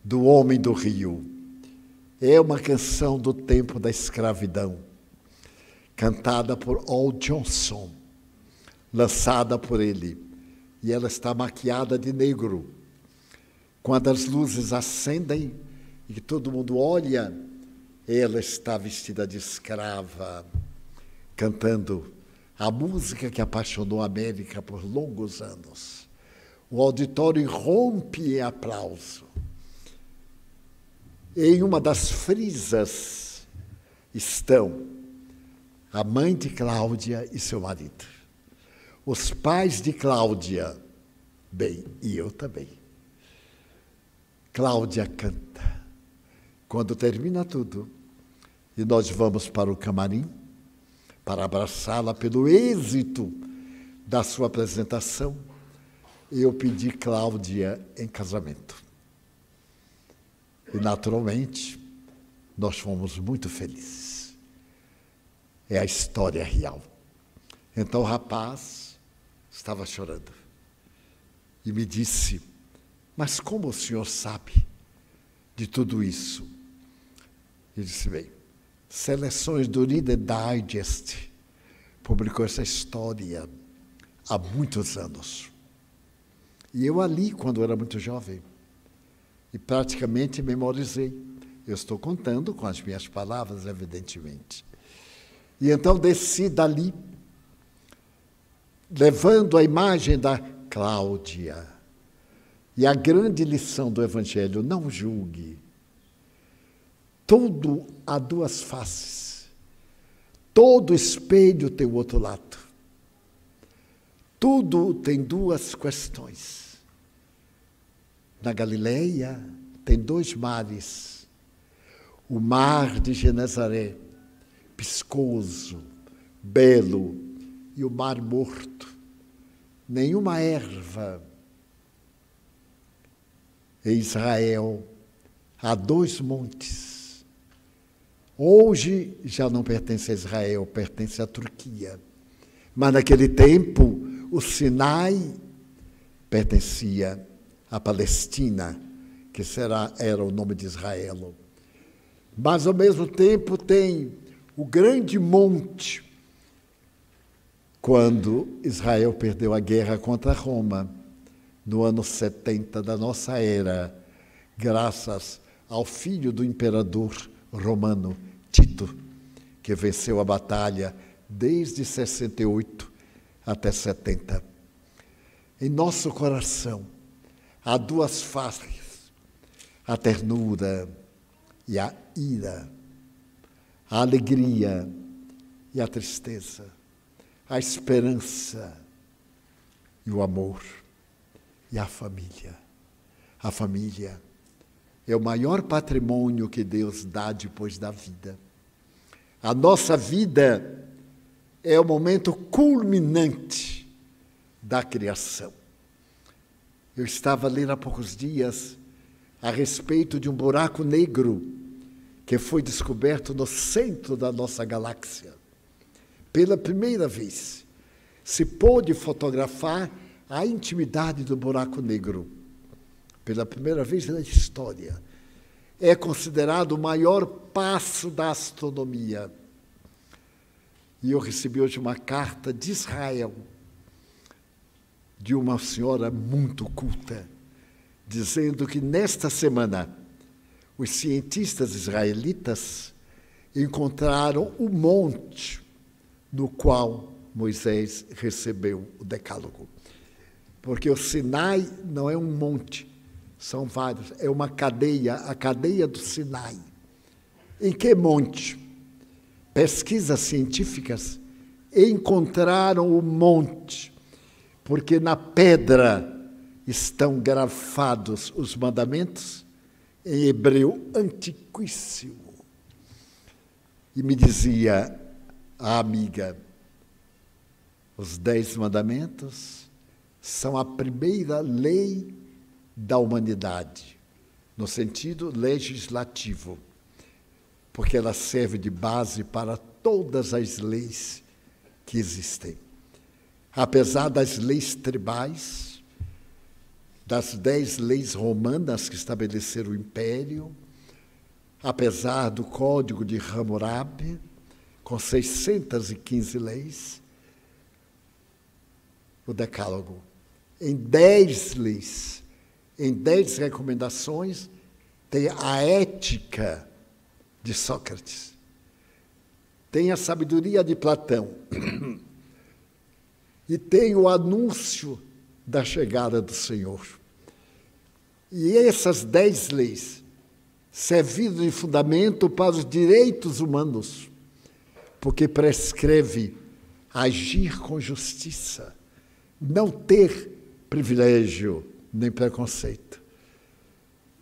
do homem do rio. É uma canção do tempo da escravidão, cantada por Al Johnson, lançada por ele. E ela está maquiada de negro. Quando as luzes acendem e todo mundo olha, ela está vestida de escrava, cantando a música que apaixonou a América por longos anos. O auditório rompe em aplauso. Em uma das frisas estão a mãe de Cláudia e seu marido. Os pais de Cláudia, bem, e eu também. Cláudia canta. Quando termina tudo, e nós vamos para o camarim, para abraçá-la pelo êxito da sua apresentação, eu pedi Cláudia em casamento. E, naturalmente, nós fomos muito felizes. É a história real. Então, o rapaz estava chorando e me disse, mas como o senhor sabe de tudo isso? Eu disse, bem, Seleções do Reader Digest publicou essa história há muitos anos. E eu ali, quando era muito jovem, e praticamente memorizei. Eu estou contando com as minhas palavras, evidentemente. E então desci dali, levando a imagem da Cláudia. E a grande lição do Evangelho, não julgue. Tudo há duas faces. Todo espelho tem o outro lado. Tudo tem duas questões. Na Galileia tem dois mares. O mar de Genezaré, piscoso, belo, e o mar morto. Nenhuma erva. Em Israel há dois montes. Hoje já não pertence a Israel, pertence à Turquia. Mas naquele tempo, o Sinai pertencia à Palestina, que era o nome de Israel. Mas, ao mesmo tempo, tem o grande monte, quando Israel perdeu a guerra contra Roma, no ano 70 da nossa era, graças ao filho do imperador romano, Tito, que venceu a batalha desde 68 até 70. Em nosso coração há duas faces, a ternura e a ira, a alegria e a tristeza, a esperança e o amor, e a família. A família é o maior patrimônio que Deus dá depois da vida. A nossa vida é o momento culminante da criação. Eu estava lendo há poucos dias a respeito de um buraco negro que foi descoberto no centro da nossa galáxia. Pela primeira vez, se pôde fotografar a intimidade do buraco negro. Pela primeira vez na história. É considerado o maior passo da astronomia. E eu recebi hoje uma carta de Israel, de uma senhora muito culta, dizendo que nesta semana os cientistas israelitas encontraram o monte no qual Moisés recebeu o Decálogo. Porque o Sinai não é um monte, são vários, é uma cadeia, a cadeia do Sinai. Em que monte? Pesquisas científicas encontraram o monte, porque na pedra estão gravados os mandamentos em hebreu antiquíssimo. E me dizia a amiga, os 10 mandamentos são a primeira lei da humanidade, no sentido legislativo, porque ela serve de base para todas as leis que existem. Apesar das leis tribais, das 10 leis romanas que estabeleceram o império, apesar do Código de Hammurabi, com 615 leis, o Decálogo, em 10 leis, em 10 recomendações, tem a ética de Sócrates, tem a sabedoria de Platão e tem o anúncio da chegada do Senhor. E essas 10 leis serviram de fundamento para os direitos humanos, porque prescreve agir com justiça, não ter privilégio nem preconceito.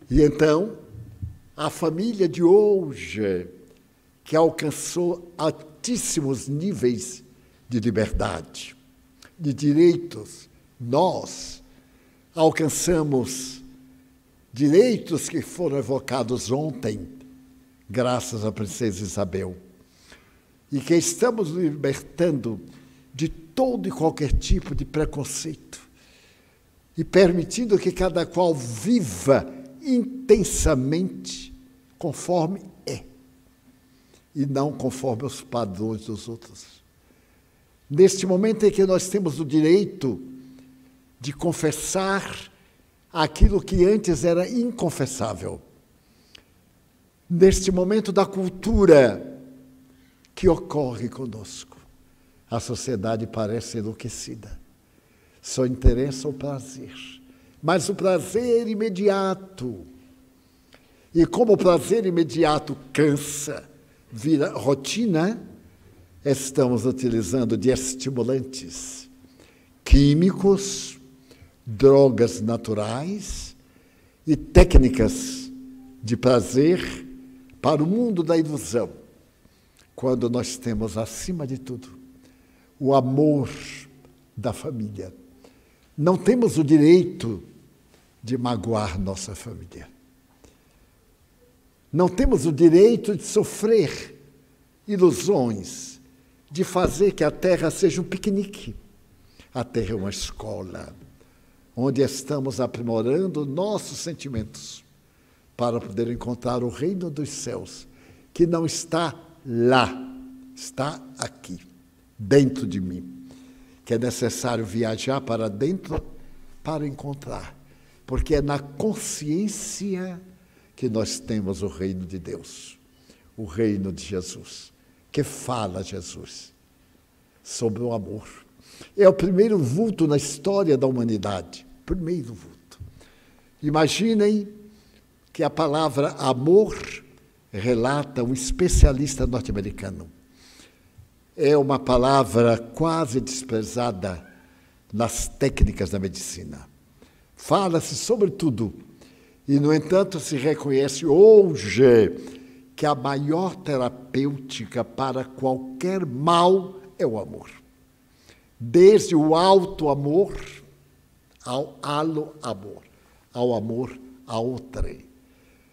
E então, a família de hoje, que alcançou altíssimos níveis de liberdade, de direitos, nós alcançamos direitos que foram evocados ontem, graças à princesa Isabel, e que estamos libertando de todo e qualquer tipo de preconceito e permitindo que cada qual viva intensamente conforme é e não conforme os padrões dos outros. Neste momento em que nós temos o direito de confessar aquilo que antes era inconfessável, neste momento da cultura que ocorre conosco, a sociedade parece enlouquecida. Só interessa o prazer, mas o prazer imediato. E como o prazer imediato cansa, vira rotina, estamos utilizando de estimulantes químicos, drogas naturais e técnicas de prazer para o mundo da ilusão, quando nós temos, acima de tudo, o amor da família. Não temos o direito de magoar nossa família. Não temos o direito de sofrer ilusões, de fazer que a terra seja um piquenique. A terra é uma escola, onde estamos aprimorando nossos sentimentos para poder encontrar o reino dos céus, que não está lá, está aqui, dentro de mim, que é necessário viajar para dentro para encontrar, porque é na consciência que nós temos o reino de Deus, o reino de Jesus, que fala Jesus sobre o amor. É o primeiro vulto na história da humanidade, primeiro vulto. Imaginem que a palavra amor relata um especialista norte-americano. É uma palavra quase desprezada nas técnicas da medicina. Fala-se sobre tudo, e, no entanto, se reconhece hoje que a maior terapêutica para qualquer mal é o amor. Desde o alto amor ao alo amor, ao amor a outrem.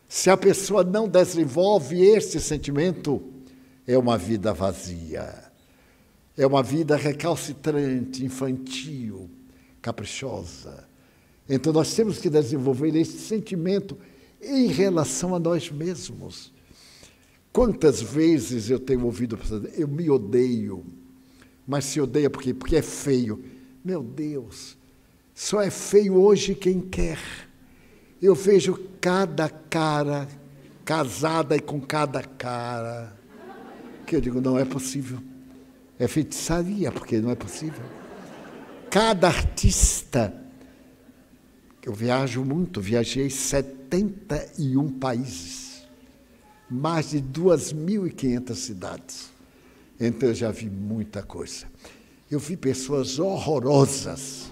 Se a pessoa não desenvolve este sentimento, é uma vida vazia, é uma vida recalcitrante, infantil, caprichosa. Então, nós temos que desenvolver esse sentimento em relação a nós mesmos. Quantas vezes eu tenho ouvido, eu me odeio, mas se odeia por quê? Porque é feio. Meu Deus, só é feio hoje quem quer. Eu vejo cada cara casada e com cada cara, que eu digo, não é possível. É feitiçaria, porque não é possível. Cada artista, eu viajo muito, viajei 71 países, mais de 2.500 cidades. Então eu já vi muita coisa. Eu vi pessoas horrorosas,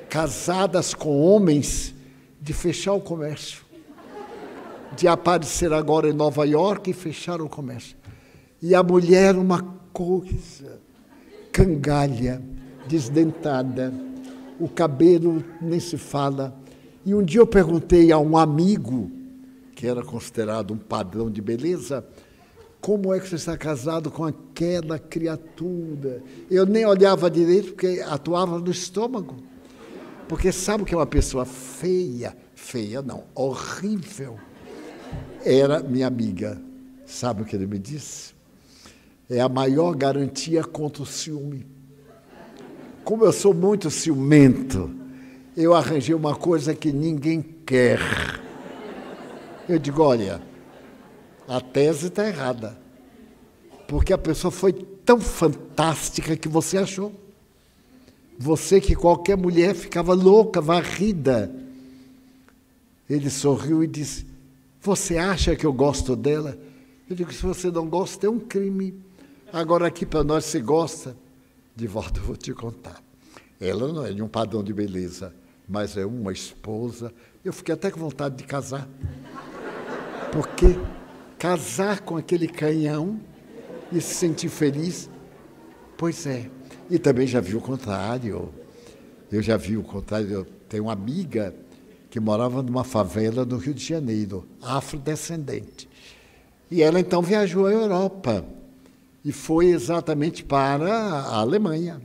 casadas com homens de fechar o comércio, de aparecer agora em Nova York e fechar o comércio. E a mulher uma coisa, cangalha, desdentada, o cabelo nem se fala. E um dia eu perguntei a um amigo, que era considerado um padrão de beleza, como é que você está casado com aquela criatura? Eu nem olhava direito, porque atuava no estômago. Porque sabe o que é uma pessoa feia? Feia não, horrível. Era minha amiga. Sabe o que ele me disse? É a maior garantia contra o ciúme. Como eu sou muito ciumento, eu arranjei uma coisa que ninguém quer. Eu digo, olha, a tese está errada, porque a pessoa foi tão fantástica que você achou. Você que qualquer mulher ficava louca, varrida. Ele sorriu e disse, você acha que eu gosto dela? Eu digo, se você não gosta, é um crime. Agora aqui para nós, se gosta. De volta eu vou te contar. Ela não é de um padrão de beleza, mas é uma esposa. Eu fiquei até com vontade de casar. Porque casar com aquele canhão e se sentir feliz, pois é. E também já vi o contrário. Eu já vi o contrário. Eu tenho uma amiga que morava numa favela do Rio de Janeiro, afrodescendente. E ela então viajou à Europa e foi exatamente para a Alemanha.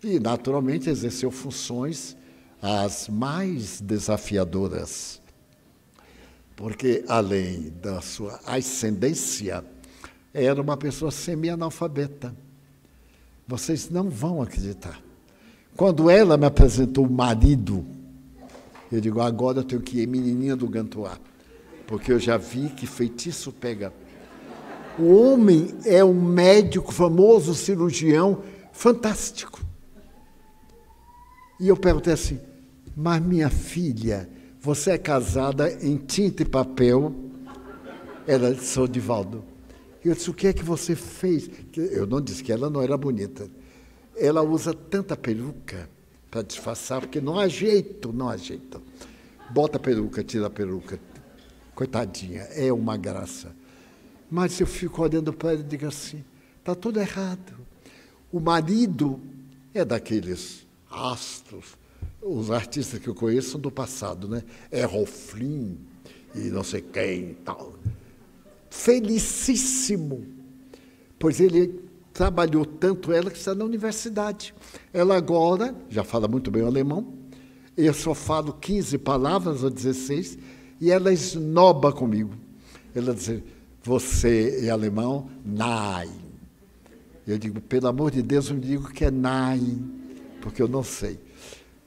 E, naturalmente, exerceu funções as mais desafiadoras. Porque, além da sua ascendência, era uma pessoa semi-analfabeta. Vocês não vão acreditar. Quando ela me apresentou o marido, eu digo, agora eu tenho que ir, menininha do Gantuá, porque eu já vi que feitiço pega. O homem é um médico famoso, cirurgião, fantástico. E eu perguntei assim, mas minha filha, você é casada em tinta e papel? Ela disse, sou Divaldo. Eu disse, o que é que você fez? Eu não disse que ela não era bonita. Ela usa tanta peruca para disfarçar, porque não há jeito, não há jeito. Bota a peruca, tira a peruca. Coitadinha, é uma graça. Mas eu fico olhando para ela e digo assim, está tudo errado. O marido é daqueles astros, os artistas que eu conheço são do passado, né? Errol Flynn e não sei quem e tal. Felicíssimo, pois ele trabalhou tanto ela que está na universidade. Ela agora já fala muito bem o alemão, eu só falo 15 palavras ou 16, e ela esnoba comigo. Ela diz, você é alemão? Nein. Eu digo, pelo amor de Deus, eu me digo que é nein, porque eu não sei.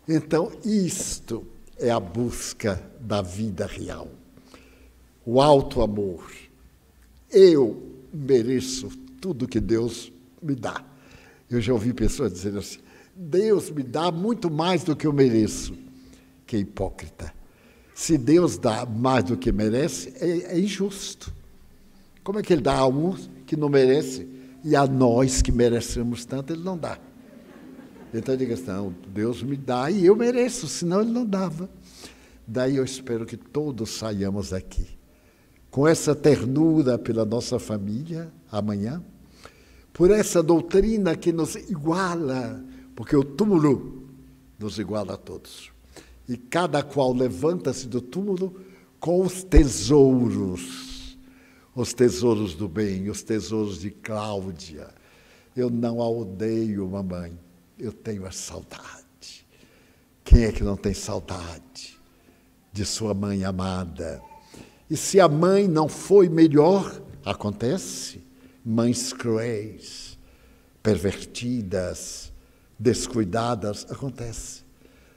Então, isto é a busca da vida real. O alto amor. Eu mereço tudo que Deus me dá. Eu já ouvi pessoas dizendo assim, Deus me dá muito mais do que eu mereço. Que hipócrita. Se Deus dá mais do que merece, é injusto. Como é que Ele dá a uns que não merecem e a nós que merecemos tanto, Ele não dá? Então, diga assim, não, Deus me dá e eu mereço, senão Ele não dava. Daí eu espero que todos saiamos daqui com essa ternura pela nossa família, amanhã, por essa doutrina que nos iguala, porque o túmulo nos iguala a todos. E cada qual levanta-se do túmulo com os tesouros do bem, os tesouros de Cláudia. Eu não a odeio, mamãe, eu tenho a saudade. Quem é que não tem saudade de sua mãe amada? E se a mãe não foi melhor, Acontece. Mães cruéis, pervertidas, descuidadas, acontece.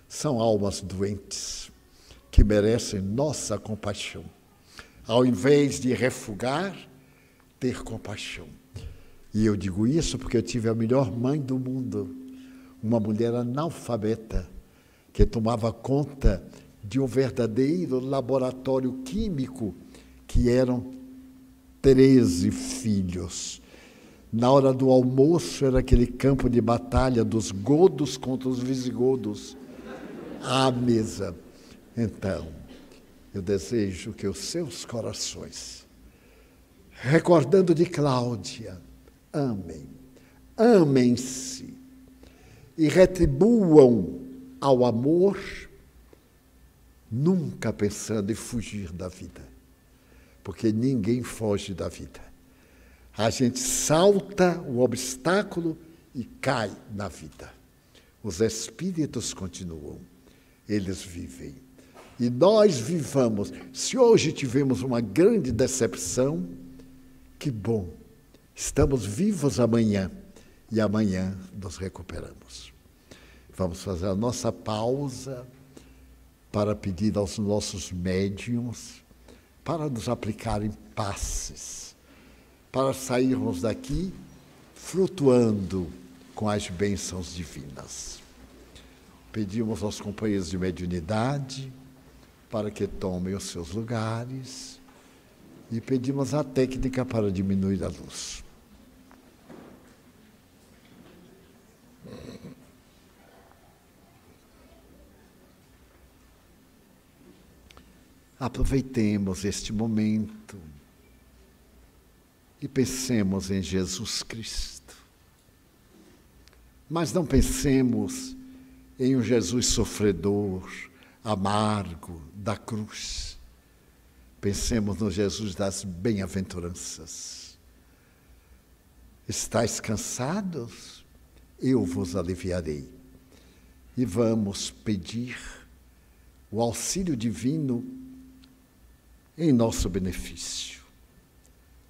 São almas doentes que merecem nossa compaixão. Ao invés de refugar, ter compaixão. E eu digo isso porque eu tive a melhor mãe do mundo, uma mulher analfabeta, que tomava conta de um verdadeiro laboratório químico, que eram 13 filhos. Na hora do almoço era aquele campo de batalha dos godos contra os visigodos, à mesa. Então, eu desejo que os seus corações, recordando de Cláudia, amem-se e retribuam ao amor, nunca pensando em fugir da vida, porque ninguém foge da vida. A gente salta o obstáculo e cai na vida. Os espíritos continuam, eles vivem. E nós vivamos. Se hoje tivemos uma grande decepção, que bom, estamos vivos amanhã, e amanhã nos recuperamos. Vamos fazer a nossa pausa para pedir aos nossos médiuns para nos aplicarem passes, para sairmos daqui flutuando com as bênçãos divinas. Pedimos aos companheiros de mediunidade para que tomem os seus lugares e pedimos a técnica para diminuir a luz. Aproveitemos este momento e pensemos em Jesus Cristo. Mas não pensemos em um Jesus sofredor, amargo, da cruz. Pensemos no Jesus das bem-aventuranças. Estais cansados? Eu vos aliviarei. E vamos pedir o auxílio divino em nosso benefício.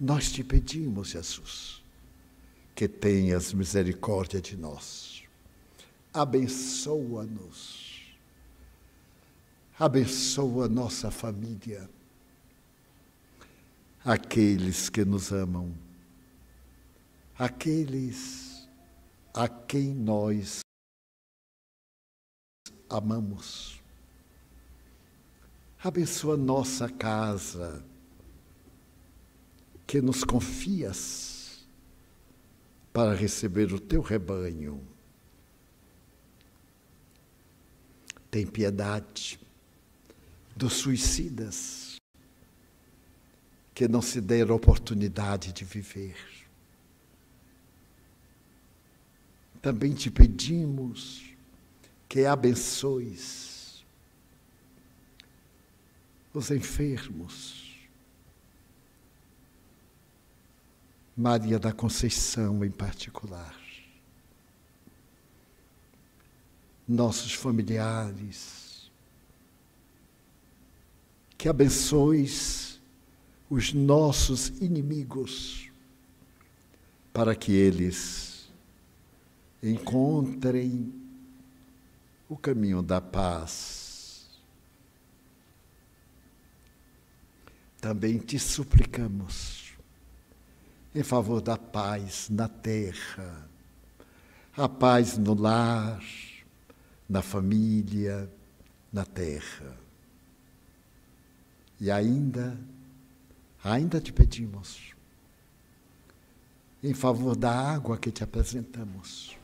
Nós te pedimos, Jesus, que tenhas misericórdia de nós. Abençoa-nos. Abençoa nossa família. Aqueles que nos amam. Aqueles a quem nós amamos. Abençoa nossa casa, que nos confias para receber o teu rebanho. Tem piedade dos suicidas, que não se deram a oportunidade de viver. Também te pedimos que abençoes os enfermos. Maria da Conceição, em particular. Nossos familiares. Que abençoes os nossos inimigos, para que eles encontrem o caminho da paz. Também te suplicamos em favor da paz na terra, a paz no lar, na família, na terra. E ainda te pedimos em favor da água que te apresentamos,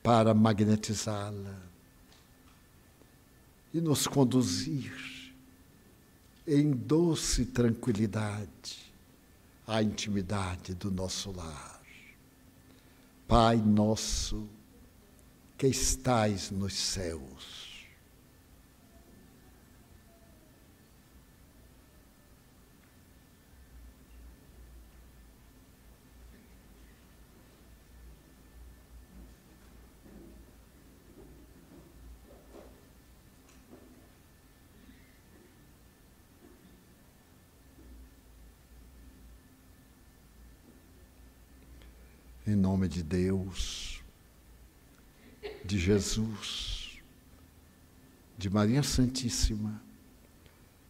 para magnetizá-la e nos conduzir em doce tranquilidade à intimidade do nosso lar. Pai nosso, que estais nos céus, Em nome de Deus, de Jesus, de Maria Santíssima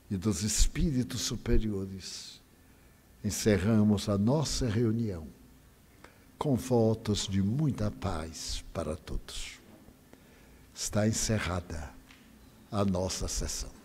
e dos Espíritos superiores, encerramos a nossa reunião com votos de muita paz para todos. Está encerrada a nossa sessão.